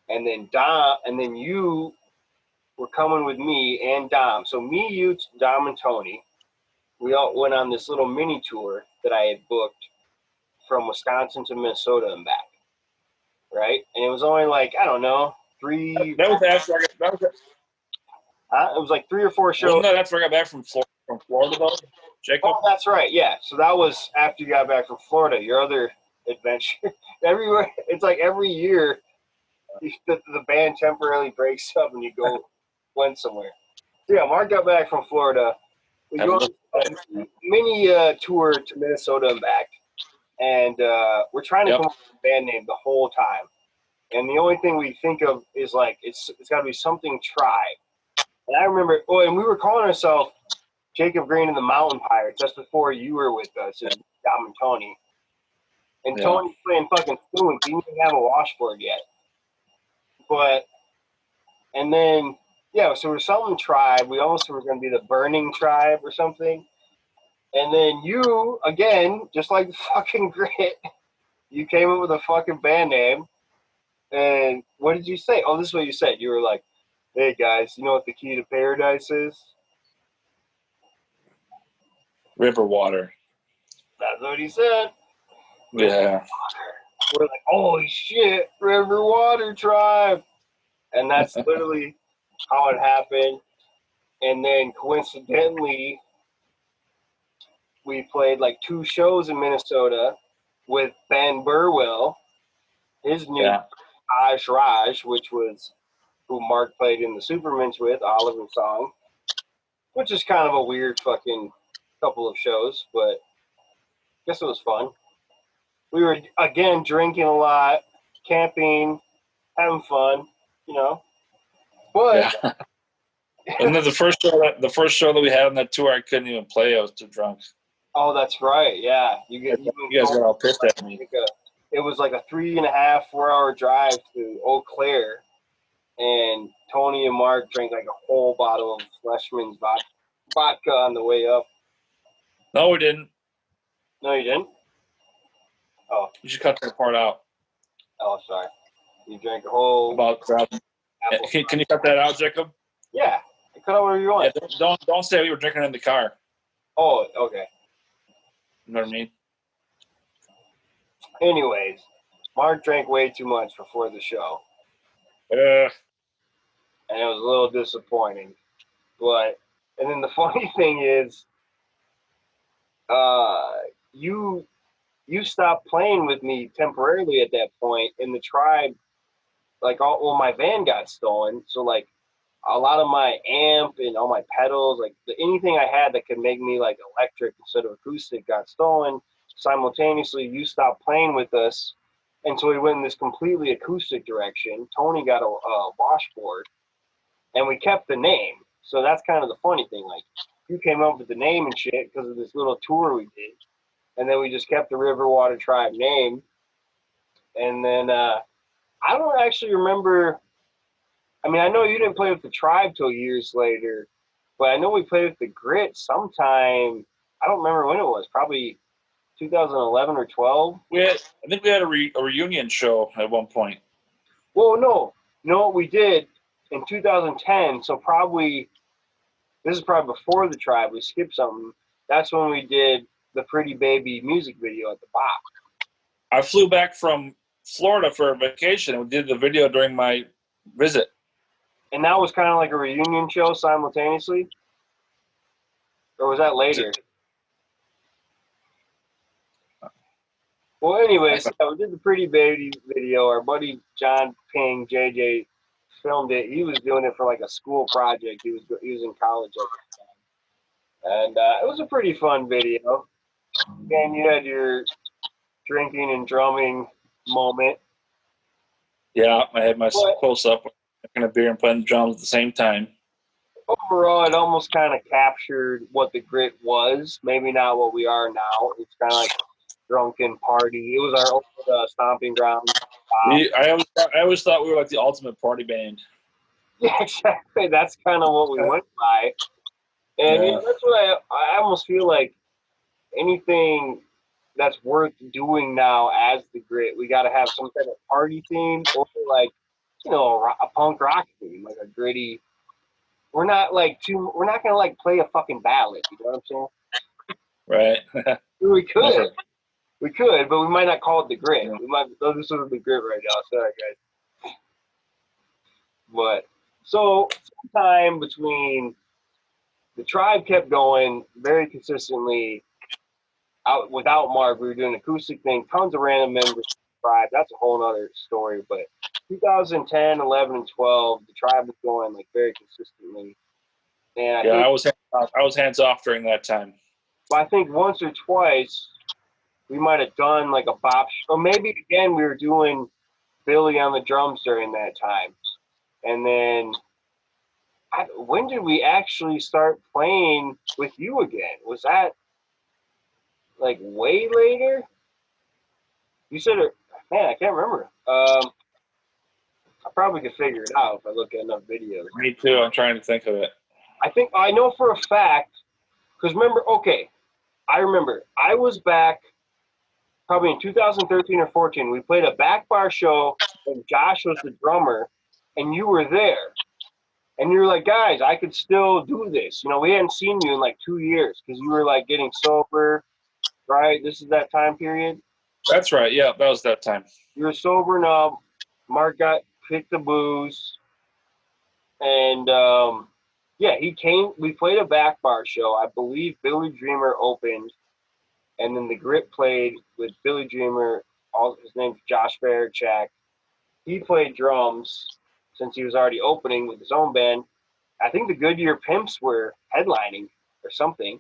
And then you were coming with me and Dom. So me, you, Dom, and Tony, we all went on this little mini tour that I had booked from Wisconsin to Minnesota and back. Right? And it was only like, I don't know, three. That was after it was like 3 or 4 shows. Wasn't that after I got back from Florida, though, Jacob? Oh, that's right. Yeah. So that was after you got back from Florida. Your other adventure. Everywhere. It's like every year, the band temporarily breaks up and you went somewhere. So yeah, Mark got back from Florida. We go on a mini tour to Minnesota and back, and we're trying to come up with a band name the whole time. And the only thing we think of is like it's got to be something Tribe. And I remember, and we were calling ourselves Jacob Green and the Mountain Pirates. That's before you were with us, and Dom and Tony. And Tony's playing fucking spoons. He didn't even have a washboard yet. And then, so we're something Tribe. We almost were going to be the Burning Tribe or something. And then you, again, just like the fucking Grit, you came up with a fucking band name. And what did you say? Oh, this is what you said. You were like, hey, guys, you know what the key to paradise is? River water. That's what he said. Yeah. We're like, holy shit, River Water Tribe. And that's literally how it happened. And then coincidentally, we played like 2 shows in Minnesota with Ben Burwell, his new Raj, which was who Mark played in the Supermints with, Oliver song, which is kind of a weird fucking couple of shows, but I guess it was fun. We were, again, drinking a lot, camping, having fun, you know. But and then the first show that we had on that tour, I couldn't even play. I was too drunk. Oh, that's right. Yeah, you guys got all pissed at me. It was like a 3.5, 4-hour drive to Eau Claire, and Tony and Mark drank like a whole bottle of Fleshman's vodka on the way up. No, we didn't. No, you didn't? Oh. You should cut that part out. Oh, sorry. You drank a whole... About grabbing. Can you cut that out, Jacob? Yeah. Cut out whatever you want. Yeah, don't say we were drinking in the car. Oh, okay. You know what I mean? Anyways, Mark drank way too much before the show. And it was a little disappointing. And then the funny thing is, you stopped playing with me temporarily at that point, and the Tribe, like, my van got stolen, so, like, a lot of my amp and all my pedals, like, anything I had that could make me, like, electric instead of acoustic got stolen. Simultaneously, you stopped playing with us, and so we went in this completely acoustic direction. Tony got a washboard, and we kept the name. So that's kind of the funny thing. Like, you came up with the name and shit because of this little tour we did. And then we just kept the River Water Tribe name. And then I don't actually remember. I mean, I know you didn't play with the Tribe till years later, but I know we played with the Grit sometime. I don't remember when it was. Probably 2011 or 12. I think we had a reunion show at one point. Well, no, we did in 2010. So this is probably before the Tribe. We skipped something. That's when we did the Pretty Baby music video at the Bop. I flew back from Florida for a vacation. We did the video during my visit. And that was kind of like a reunion show simultaneously? Or was that later? Well, anyways, we did the Pretty Baby video. Our buddy John Ping, JJ, filmed it. He was doing it for like a school project. He was in college at the time. And it was a pretty fun video. Again, you had your drinking and drumming moment. Yeah, I had my close-up, drinking a beer and playing the drums at the same time. Overall, it almost kind of captured what the Grit was. Maybe not what we are now. It's kind of like a drunken party. It was our old stomping ground. I always thought we were like the ultimate party band. Yeah, exactly. That's kind of what we went by. And Yeah. that's what I almost feel like anything that's worth doing now as the grit, we got to have some kind of party theme or like, a punk rock theme, like a gritty. We're not gonna like play a fucking ballad. You know what I'm Right. saying? We could, Never. but we might not call it the grit. Yeah. We might. This is the grit right now. Sorry, guys. But so sometime between the tribe kept going very consistently. Out without Mark, we were doing an acoustic thing, tons of random members of the tribe. That's a whole other story. But 2010, 11, and 12, the tribe was going like very consistently. And I was hands off during that time. I think once or twice we might have done like a bop, or maybe again we were doing Billy on the drums during that time. And then when did we actually start playing with you again? Was that like way later? You said it, man, I can't remember. I probably could figure it out if I look at enough videos. Me too. I'm trying to think of it. I know for a fact, because I remember I was back probably in 2013 or 14. We played a back bar show and Josh was the drummer and you were there. And you were like, guys, I could still do this. We hadn't seen you in like 2 years because you were like getting sober, right? This is that time period. That's right. Yeah, that was that time. You were sobering up. Mark kicked the booze. And he came. We played a back bar show. I believe Billy Dreamer opened. And then the Grit played with Billy Dreamer. His name's Josh Fairchak. He played drums since he was already opening with his own band. I think the Goodyear Pimps were headlining or something.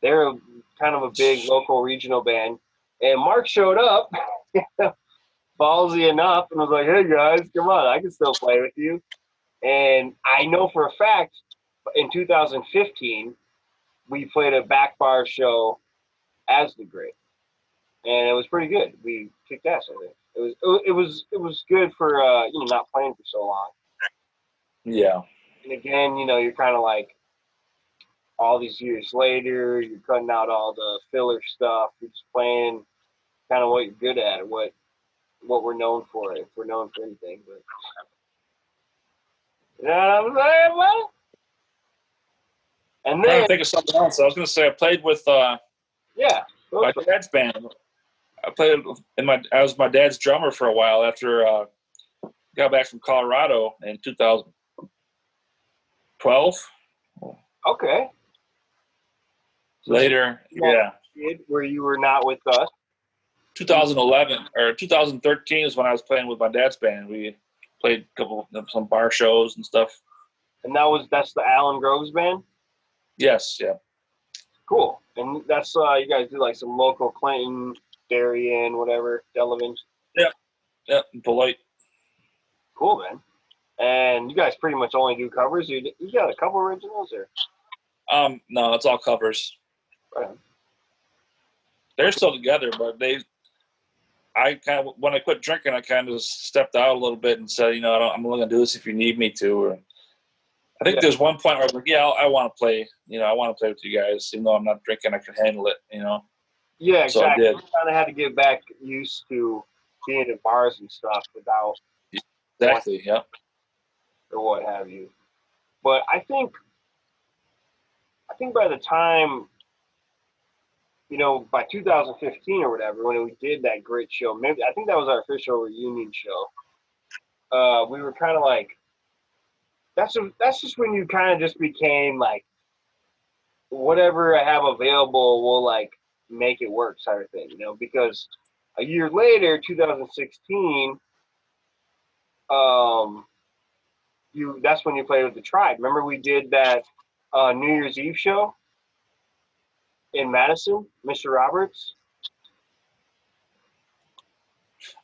They're kind of a big local regional band. And Mark showed up, ballsy enough, and was like, hey, guys, come on. I can still play with you. And I know for a fact in 2015, we played a back bar show as the Grit. And it was pretty good. We kicked ass, I think. It was good for not playing for so long. Yeah. And again, you're kind of like all these years later, you're cutting out all the filler stuff. You're just playing kind of what you're good at, what we're known for, if we're known for anything. But you know what I'm saying, man? And I'm then trying to think of something else. I was going to say I played with my dad's band. I was my dad's drummer for a while after I got back from Colorado in 2012. Okay. Later, yeah. Where you were not with us. 2011 or 2013 is when I was playing with my dad's band. We played some bar shows and stuff. And that's the Alan Groves band? Yes, yeah. Cool. And that's you guys do like some local Clinton, Darien, whatever, Delavan. Yeah, Beloit. Cool, man. And you guys pretty much only do covers. You got a couple originals, or? No, it's all covers. Right. They're still together, but when I quit drinking, I kind of stepped out a little bit and said, I'm only gonna do this if you need me to. Or I think there's one point where I was like, I want to play. I want to play with you guys, even though I'm not drinking. I can handle it. Yeah, exactly. So I did. I kind of had to get back used to being in bars and stuff without exactly, yeah, or what have you. But I think by the time, by 2015 or whatever, when we did that Grit show, maybe I think that was our official reunion show. We were kind of like, that's just when you kind of just became like, whatever I have available, we'll like make it work, sort of thing, because a year later, 2016, that's when you played with the Tribe. Remember we did that New Year's Eve show in Madison, Mr. Roberts?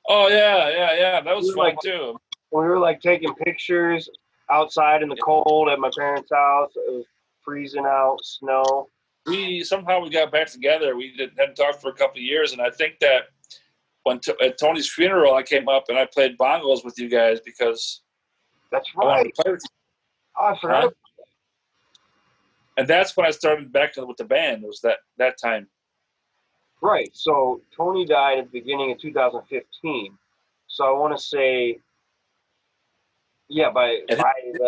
Oh, yeah. That was fun, too. We were, like, taking pictures outside in the cold at my parents' house. It was freezing out, snow. Somehow we got back together. We hadn't talked for a couple of years, and I think that at Tony's funeral, I came up and I played bongos with you guys because That's I wanted right. to play with you. Oh, I forgot. Huh? And that's when I started back with the band. It was that time. Right. So Tony died at the beginning of 2015. So I want to say, yeah, by And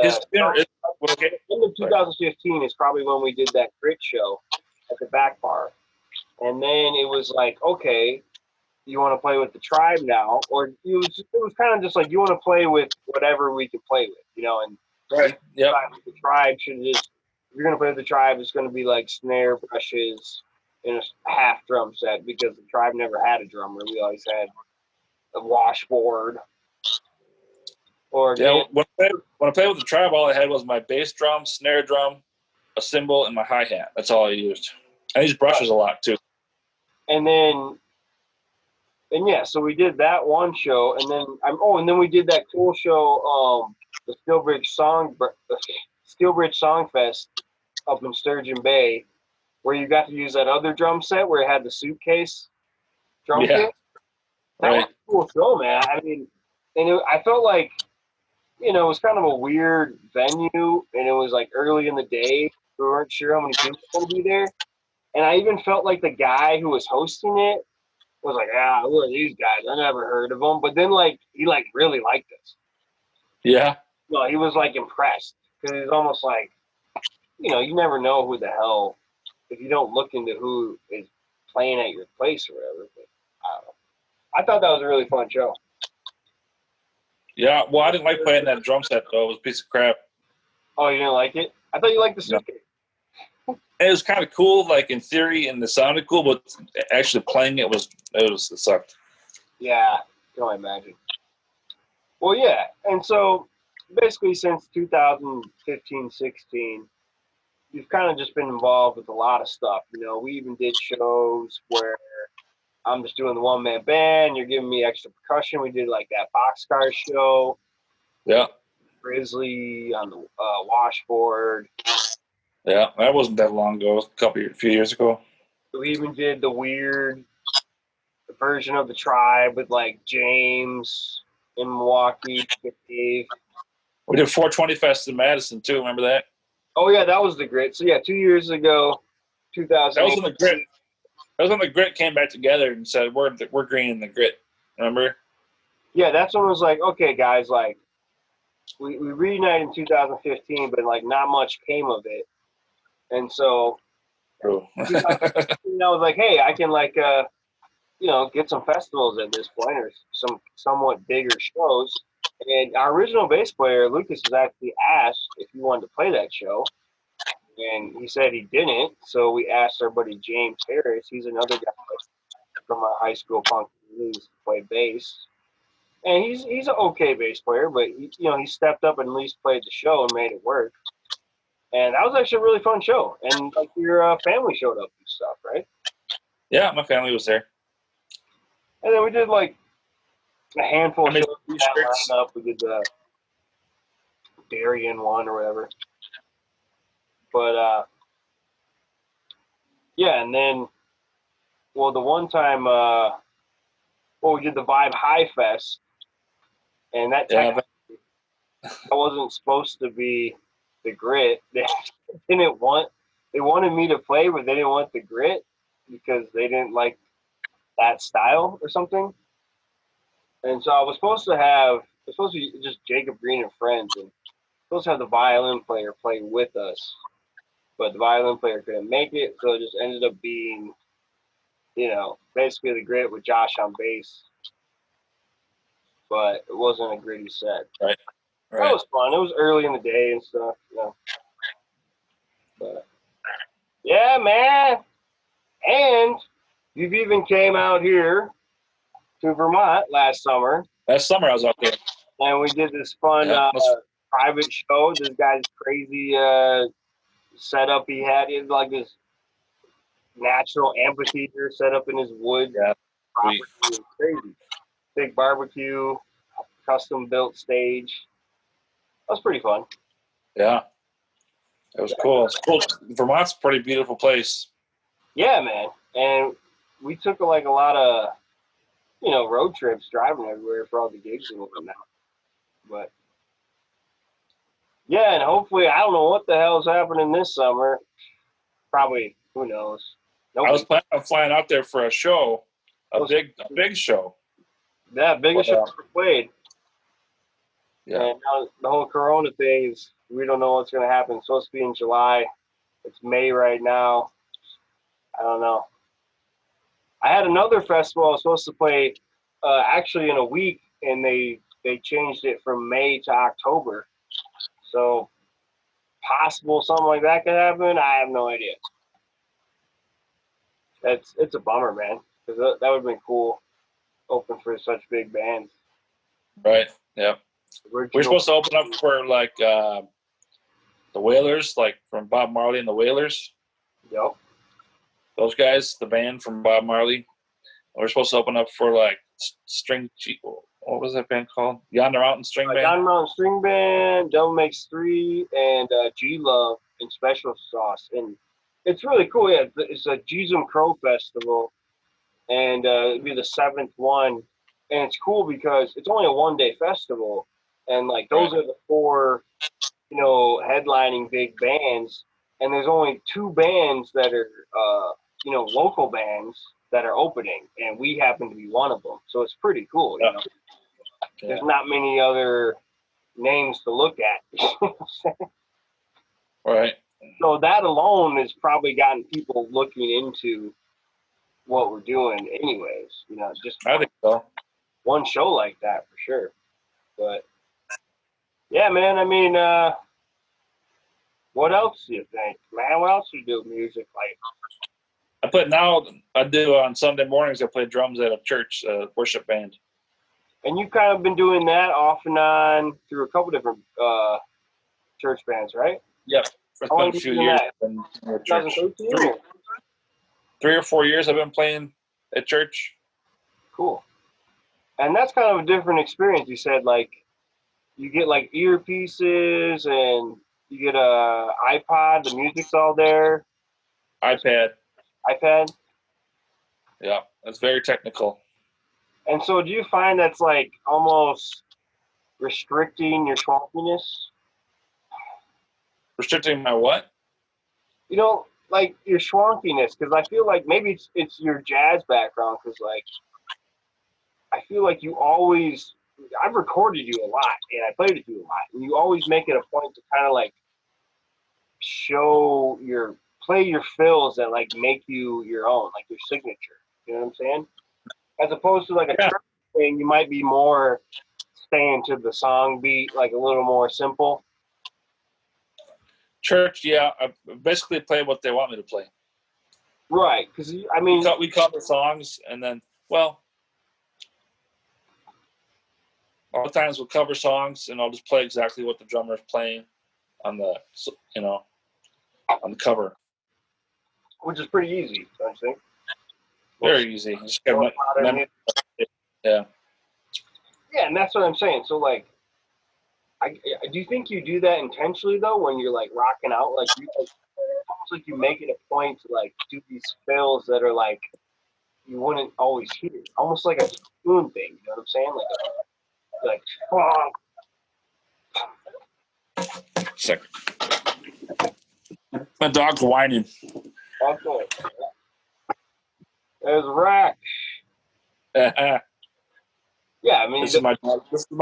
his the funeral. Okay. end of Sorry. 2015 is probably when we did that grit show at the back bar. And then it was like, okay, you want to play with the tribe now, or it was kind of just like you want to play with whatever we could play with, and Right. Yep. the tribe should just, if you're gonna play with the tribe, it's gonna be like snare brushes and a half drum set because the tribe never had a drummer. We always had a washboard or Yeah. When I played with the tribe, all I had was my bass drum, snare drum, a cymbal, and my hi hat. That's all I used. I used brushes a lot too. and then and yeah, so we did that one show, and then we did that cool show, the Steelbridge Song Fest up in Sturgeon Bay, where you got to use that other drum set where it had the suitcase drum Yeah. kit. That was Right. a cool show, man. I mean, I felt like, it was kind of a weird venue, and it was like early in the day. We weren't sure how many people were going to be there. And I even felt like the guy who was hosting it was like, who are these guys? I never heard of them. But then, like, he, like, really liked us. Yeah. No, he was, like, impressed. Because it's almost like, you never know who the hell, if you don't look into who is playing at your place or whatever. But I don't know. I thought that was a really fun show. Yeah. Well, I didn't like playing that drum set though. It was a piece of crap. Oh, you didn't like it? I thought you liked the No. suitcase. And it was kind of cool, like in theory, and it sounded cool, but actually playing it sucked. Yeah, can I imagine? Well, yeah. And so basically since 2015-16, you've kind of just been involved with a lot of stuff. We even did shows where I'm just doing the one-man band. You're giving me extra percussion. We did like that boxcar show. Yeah. Grizzly on the washboard. Yeah. That wasn't that long ago. It was a few years ago. We even did the weird version of the tribe with like James in Milwaukee, Dave. We did 420 Fest in Madison too. Remember that? Oh yeah, that was the grit. So yeah, 2 years ago, 2000. That was when the grit. That was when the grit came back together and said, "We're greening the grit." Remember? Yeah, that's when it was like, okay, guys, like we reunited in 2015, but like not much came of it, and so True. 2016, I was like, hey, I can like get some festivals at this point or some somewhat bigger shows. And our original bass player Lucas was actually asked if he wanted to play that show, and he said he didn't. So we asked our buddy James Harris. He's another guy from our high school punk news to play bass. And he's an okay bass player, but he stepped up and at least played the show and made it work. And that was actually a really fun show. And like your family showed up and stuff, right? Yeah, my family was there. And then we did like a handful of I made shows with t-shirts. that lineup. We did the Darien one or whatever. But yeah, and then the one time we did the Vibe High Fest, and that wasn't supposed to be the grit. They didn't want. They wanted me to play, but they didn't want the grit because they didn't like that style or something. And so I was supposed to be just Jacob Green and friends, and supposed to have the violin player play with us, but the violin player couldn't make it, so it just ended up being, basically the grit with Josh on bass, but it wasn't a gritty set. Right. That was fun. It was early in the day and stuff, But yeah, man. And you've even came out here to Vermont last summer, Last summer I was out there. and we did this fun private show. This guy's crazy setup he had. He had like this natural amphitheater set up in his wood property. It was crazy. Big barbecue, custom built stage. That was pretty fun. Yeah. It was cool. It's cool. Vermont's a pretty beautiful place. Yeah, man. And we took like a lot of, road trips driving everywhere for all the gigs and whatnot. But Yeah, and hopefully, I don't know what the hell's happening this summer. Probably, who knows? I was Nobody. planning on flying out there for a show, a big show. Yeah, biggest show ever played. Yeah. And now the whole Corona thing is, we don't know what's going to happen. It's supposed to be in July. It's May right now. I don't know. I had another festival I was supposed to play actually in a week, and they changed it from May to October. So possible something like that could happen. I have no idea. It's a bummer, man, because that would have been cool. Open for such big bands. Right. Yeah. We're supposed to open up for like the Wailers, like from Bob Marley and the Wailers. Yep. Those guys, the band from Bob Marley. We're supposed to open up for like String. What was that band called? Yonder Mountain String Band. Yonder Mountain String Band, Devil Makes Three, and G Love and Special Sauce, and it's really cool. Yeah, it's a Jeezum Crow Festival, and it'll be the 7th one, and it's cool because it's only a 1-day festival, and like those are the 4, headlining big bands, and there's only 2 bands that are local bands that are opening, and we happen to be one of them, so it's pretty cool. You know? Yeah. There's not many other names to look at. Right. So that alone has probably gotten people looking into what we're doing anyways. Just I think so. One show like that for sure. But yeah, man, I mean, what else do you think, man? What else do you do with music? Like, I do on Sunday mornings, I play drums at a church worship band. And you've kind of been doing that off and on through a couple different church bands, right? Yep. For a few years. 2013? 3 or 4 years I've been playing at church. Cool. And that's kind of a different experience. You said, like, you get, like, earpieces and you get a iPod, the music's all there. iPad. Yeah, that's very technical. And so do you find that's, like, almost restricting your swankiness? Restricting my what? Like your swankiness, because I feel like maybe it's your jazz background, because, like, I feel like you always, I've recorded you a lot, and I played with you a lot, and you always make it a point to kind of, like, play your fills that, like, make you your own, like your signature. You know what I'm saying? As opposed to, like, a church thing, you might be more staying to the song beat, like a little more simple. Church, yeah, I basically play what they want me to play. Right, because, I mean... We cover songs, and then, well, a lot of times we'll cover songs, and I'll just play exactly what the drummer's playing on the, on the cover. Which is pretty easy, don't you think? Very easy. Yeah, and that's what I'm saying. So, like, do you think you do that intentionally, though, when you're, like, rocking out? Like, almost like you make it a point to, like, do these fills that are, like, you wouldn't always hear. Almost like a spoon thing, you know what I'm saying? Second. My dog's whining. Okay. There's Rex. Yeah, I mean, this is my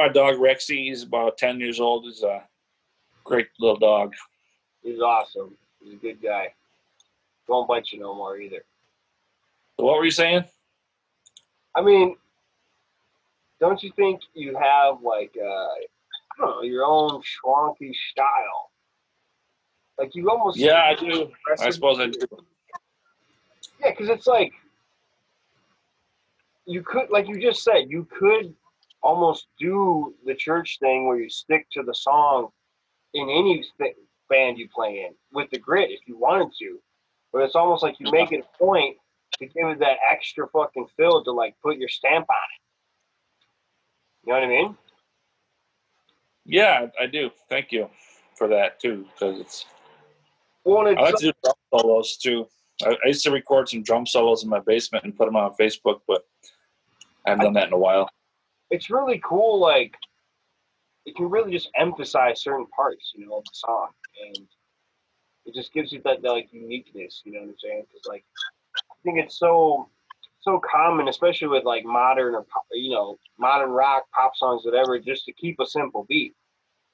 dog Rexy. He's about 10 years old. He's a great little dog. He's awesome. He's a good guy. Won't bite you no more either. So what were you saying? I mean, don't you think you have, like, I don't know, your own schwanky style? Like, you almost... Yeah, I do. I suppose I do. Yeah, because it's like, you could, like you just said, you could almost do the church thing where you stick to the song in any band you play in with the grit if you wanted to. But it's almost like you make it a point to give it that extra fucking fill to, like, put your stamp on it. You know what I mean? Yeah, I do. Thank you for that, too, because it's... Well, I like to do drum solos, too. I used to record some drum solos in my basement and put them on Facebook, but I haven't done that in a while. It's really cool, like, it can really just emphasize certain parts, you know, of the song, and it just gives you that like uniqueness. You know what I'm saying? Because like I think it's so common, especially with like modern or you know modern rock, pop songs, whatever, just to keep a simple beat.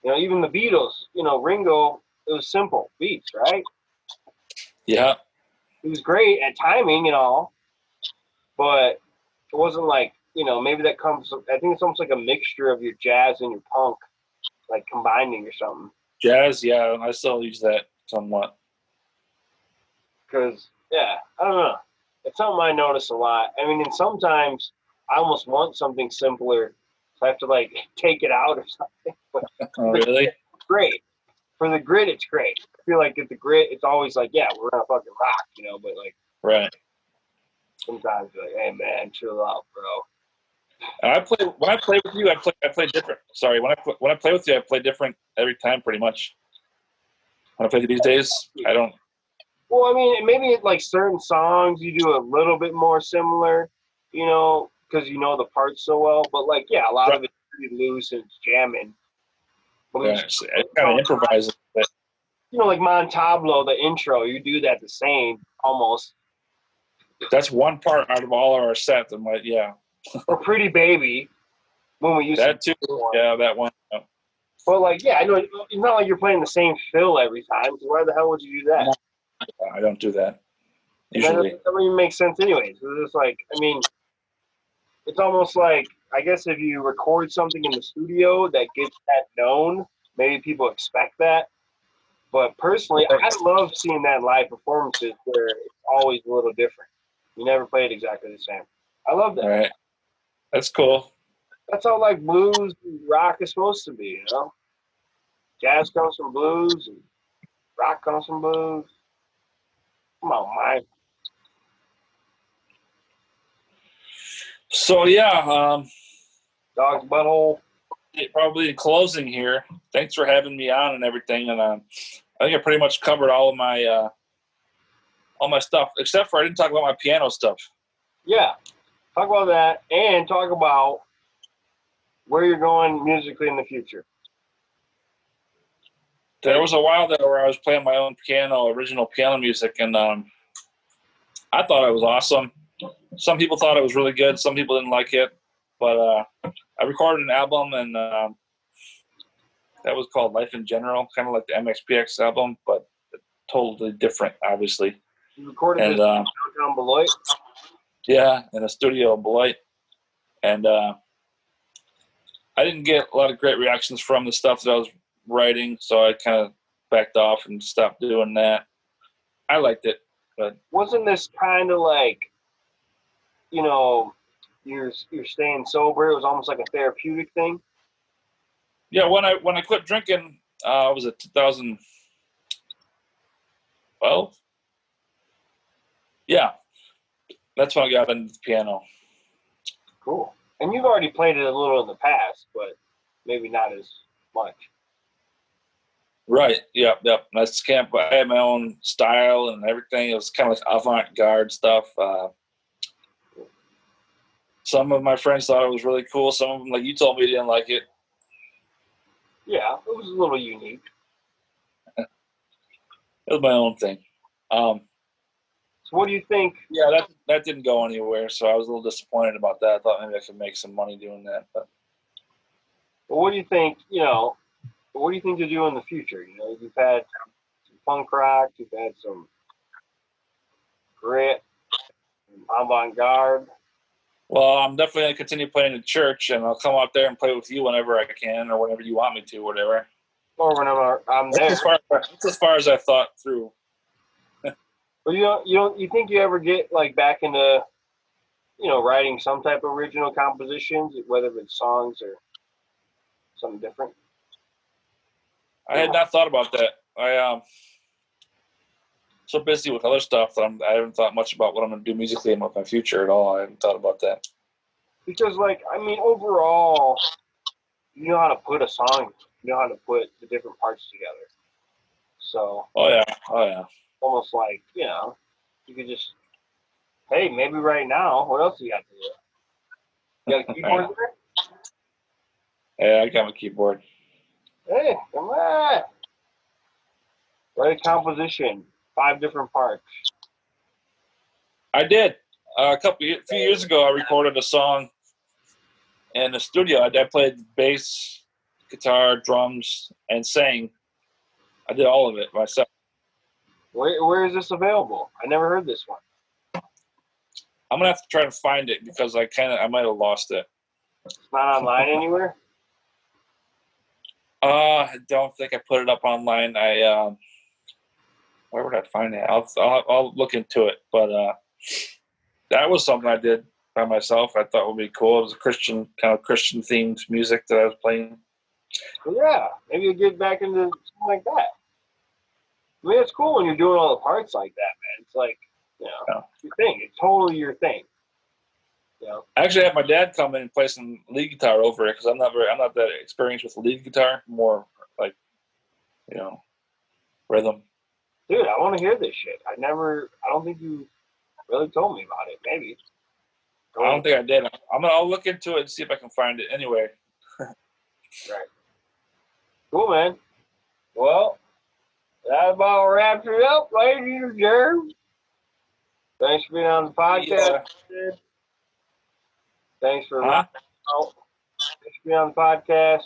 You know, even the Beatles, you know, Ringo, it was simple beats, right? Yeah. He was great at timing and all, but it wasn't like, you know, maybe that comes, I think it's almost like a mixture of your jazz and your punk, like combining or something. Jazz, yeah, I still use that somewhat. Because, yeah, I don't know. It's something I notice a lot. I mean, and sometimes I almost want something simpler, so I have to, like, take it out or something. But Oh, really? it's great. For the grit, it's great. I feel like at the grit, it's always like, yeah, we're gonna fucking rock, you know. But like, Right. sometimes you're like, hey man, chill out, bro. I play when I play with you. I play different. Sorry, when I play with you, I play different every time, pretty much. When I play these days, I don't. Well, I mean, maybe like certain songs you do a little bit more similar, you know, because you know the parts so well. But like, yeah, a lot of it's pretty loose and it's jamming. But Yeah, I kind of improvise. But you know, like Montablo, the intro, you do that the same almost. that's one part out of all of our sets. I'm like, yeah, Or Pretty Baby when we used that to. too. Yeah, that one. Yeah. But like, yeah, I know it's not like you're playing the same fill every time. So why the hell would you do that? I don't do that And that usually. doesn't even make sense anyways. It's just like, I mean, it's almost like I guess if you record something in the studio that gets that known, maybe people expect that. But personally, I love seeing that live performances where it's always a little different. You never play it exactly the same. I love that. All right, that's cool. That's how like blues and rock is supposed to be, you know? Jazz comes from blues and rock comes from blues. Come on, man. So yeah, Dog's butthole. probably in closing here. Thanks for having me on and everything. And I think I pretty much covered all my stuff, except for I didn't talk about my piano stuff. Yeah. Talk about that and talk about where you're going musically in the future. There was a while there where I was playing my own piano, original piano music, and I thought it was awesome. Some people thought it was really good. Some people didn't like it, but I recorded an album, and that was called Life in General, kind of like the MXPX album, but totally different, obviously. You recorded And this downtown Beloit? yeah, in a studio in Beloit, and I didn't get a lot of great reactions from the stuff that I was writing, so I kind of backed off and stopped doing that. I liked it, but Wasn't this kind of like, you know, you're staying sober? It was almost like a therapeutic thing. yeah, when I quit drinking, was it 2012? Yeah, that's when I got into the piano. Cool. And you've already played it a little in the past, but maybe not as much. Right. Yep. Yep. I had my own style and everything. It was kind of like avant-garde stuff. Some of my friends thought it was really cool. Some of them, like you told me, didn't like it. Yeah, it was a little unique. It was my own thing. So what do you think? Yeah, that didn't go anywhere. So I was a little disappointed about that. I thought maybe I could make some money doing that. But Well, what do you think? You know, what do you think to do in the future? You know, you've had some punk rock, you've had some grit, avant-garde. well, I'm definitely going to continue playing in church, and I'll come out there and play with you whenever I can or whenever you want me to, whatever. Or whenever I'm there. That's as far as I thought through. But you think you ever get like back into, you know, writing some type of original compositions, whether it's songs or something different? I had not thought about that. So busy with other stuff that I haven't thought much about what I'm going to do musically and with my future at all. I haven't thought about that. Because, like, I mean, overall, you know how to put a song, you know how to put the different parts together. So, Oh yeah. almost like, you know, you could just, hey, maybe right now, what else you got to do? You got a keyboard there? Yeah, I got my keyboard. Hey, come on. Write a composition. 5 different parts. I did. Few years ago, I recorded a song in the studio. I played bass, guitar, drums, and sang. I did all of it myself. Where is this available? I never heard this one. I'm gonna have to try to find it because I might have lost it. It's not online anywhere? I don't think I put it up online. Where would I find it? I'll look into it. But that was something I did by myself. I thought would be cool. It was a Christian themed music that I was playing. Well, yeah, maybe you'll get back into something like that. I mean, it's cool when you're doing all the parts like that, man. It's like, your thing. It's totally your thing. I actually had my dad come in and play some lead guitar over it because I'm not that experienced with lead guitar. More like, rhythm. Dude, I want to hear this shit. I don't think you really told me about it. Maybe. I don't think I did. I'll look into it and see if I can find it anyway. Right. Cool, man. Well, that about wraps it up, ladies and gentlemen. Thanks for being on the podcast. Yeah. Thanks for rocking out. Thanks for being on the podcast.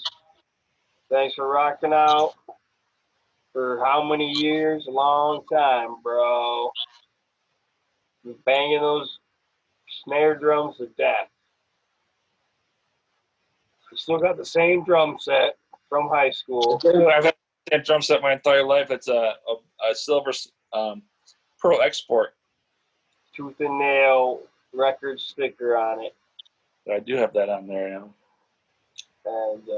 Thanks for rocking out for how many years? A long time, bro. You're banging those snare drums to death. You still got the same drum set from high school. I've had that drum set my entire life. It's a silver Pearl Export. Tooth and nail record sticker on it. I do have that on there now. And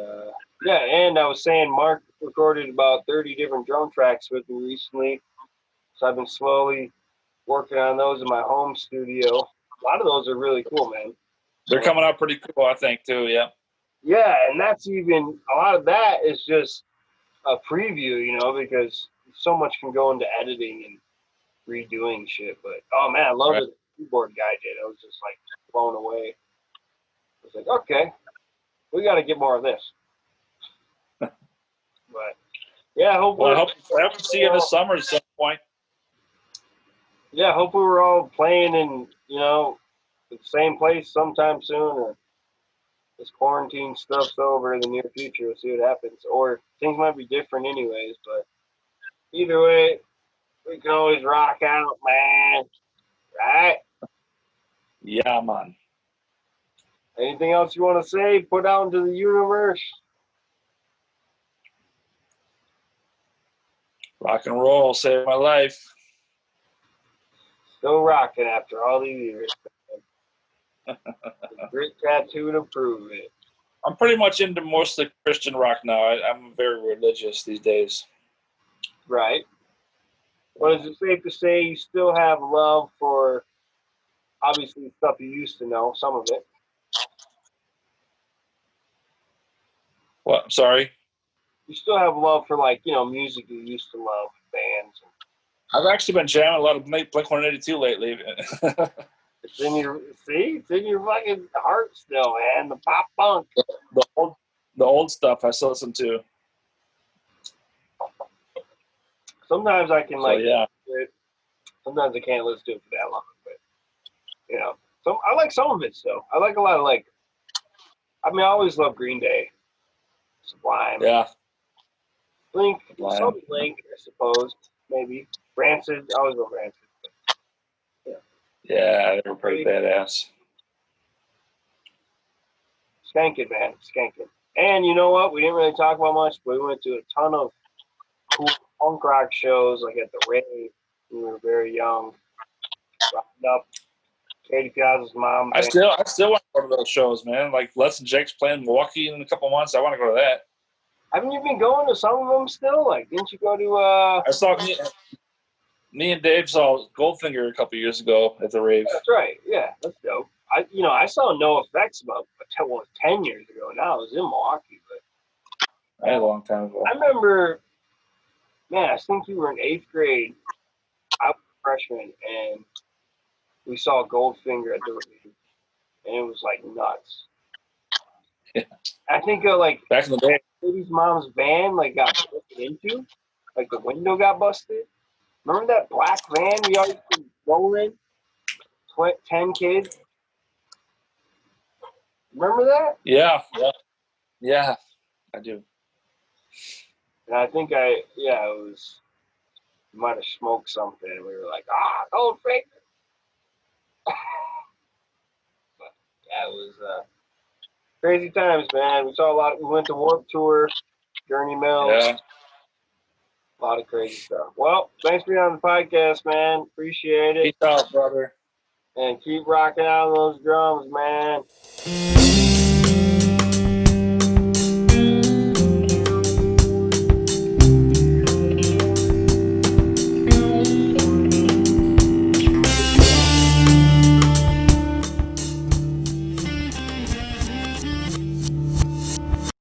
and I was saying Mark recorded about 30 different drum tracks with me recently. So I've been slowly working on those in my home studio. A lot of those are really cool, man. They're coming out pretty cool, I think, too, yeah. Yeah, and that's even, a lot of that is just a preview, because so much can go into editing and redoing shit. But, oh, man, I love what the keyboard guy did. I was just, like, blown away. I was like, okay, we got to get more of this. But, yeah, hopefully. Well, I hope to see you this summer at some point. Yeah, hopefully we're all playing in, the same place sometime soon, or this quarantine stuff's over in the near future. We'll see what happens. Or things might be different anyways, but either way, we can always rock out, man. Right? Yeah, man. Anything else you want to say? Put out into the universe? Rock and roll saved my life. Still rocking after all these years. Grit tattoo to prove it. I'm pretty much into mostly Christian rock now. I'm very religious these days. Right. Well, is it safe to say you still have love for, obviously, stuff you used to know, some of it? What? I'm sorry? You still have love for, music you used to love, bands. I've actually been jamming a lot of Blink-182 lately. It's in your fucking heart still, man. The pop punk. The old stuff I still listen to. Sometimes I can sometimes I can't listen to it for that long, but I like some of it still. I like a lot of I always love Green Day, Sublime. Yeah. Blink, some Blink, I suppose, maybe. Rancid, I always love Rancid. Yeah, they were pretty badass. Skanking, man. Skanking. And you know what? We didn't really talk about much, but we went to a ton of cool punk rock shows, like at the Rave when we were very young. Rocking up Katie Piazza's mom. I still want to go to those shows, man. Like Les and Jake's playing Milwaukee in a couple months. I want to go to that. Haven't you been going to some of them still? Like, didn't you go to I saw me and Dave saw Goldfinger a couple years ago at the Rave. That's right. Yeah, that's dope. I saw No Effects about 10 years ago. Now it was in Milwaukee, but a long time ago. I remember, man. I think you were in 8th grade. I was a freshman, and we saw Goldfinger at the Rave, and it was like nuts. Yeah. I think back in the day, lady's mom's van like got busted into, like the window got busted. Remember that black van we always roll in? 10 kids. Remember that? Yeah. I do. And I think it was, we might have smoked something. And we were like, don't fake it. But yeah, it was crazy times, man. We saw a lot. We went to Warped Tour, Journey Mills. Yeah. A lot of crazy stuff. Well, thanks for being on the podcast, man. Appreciate it. Peace out, brother. And keep rocking out those drums, man.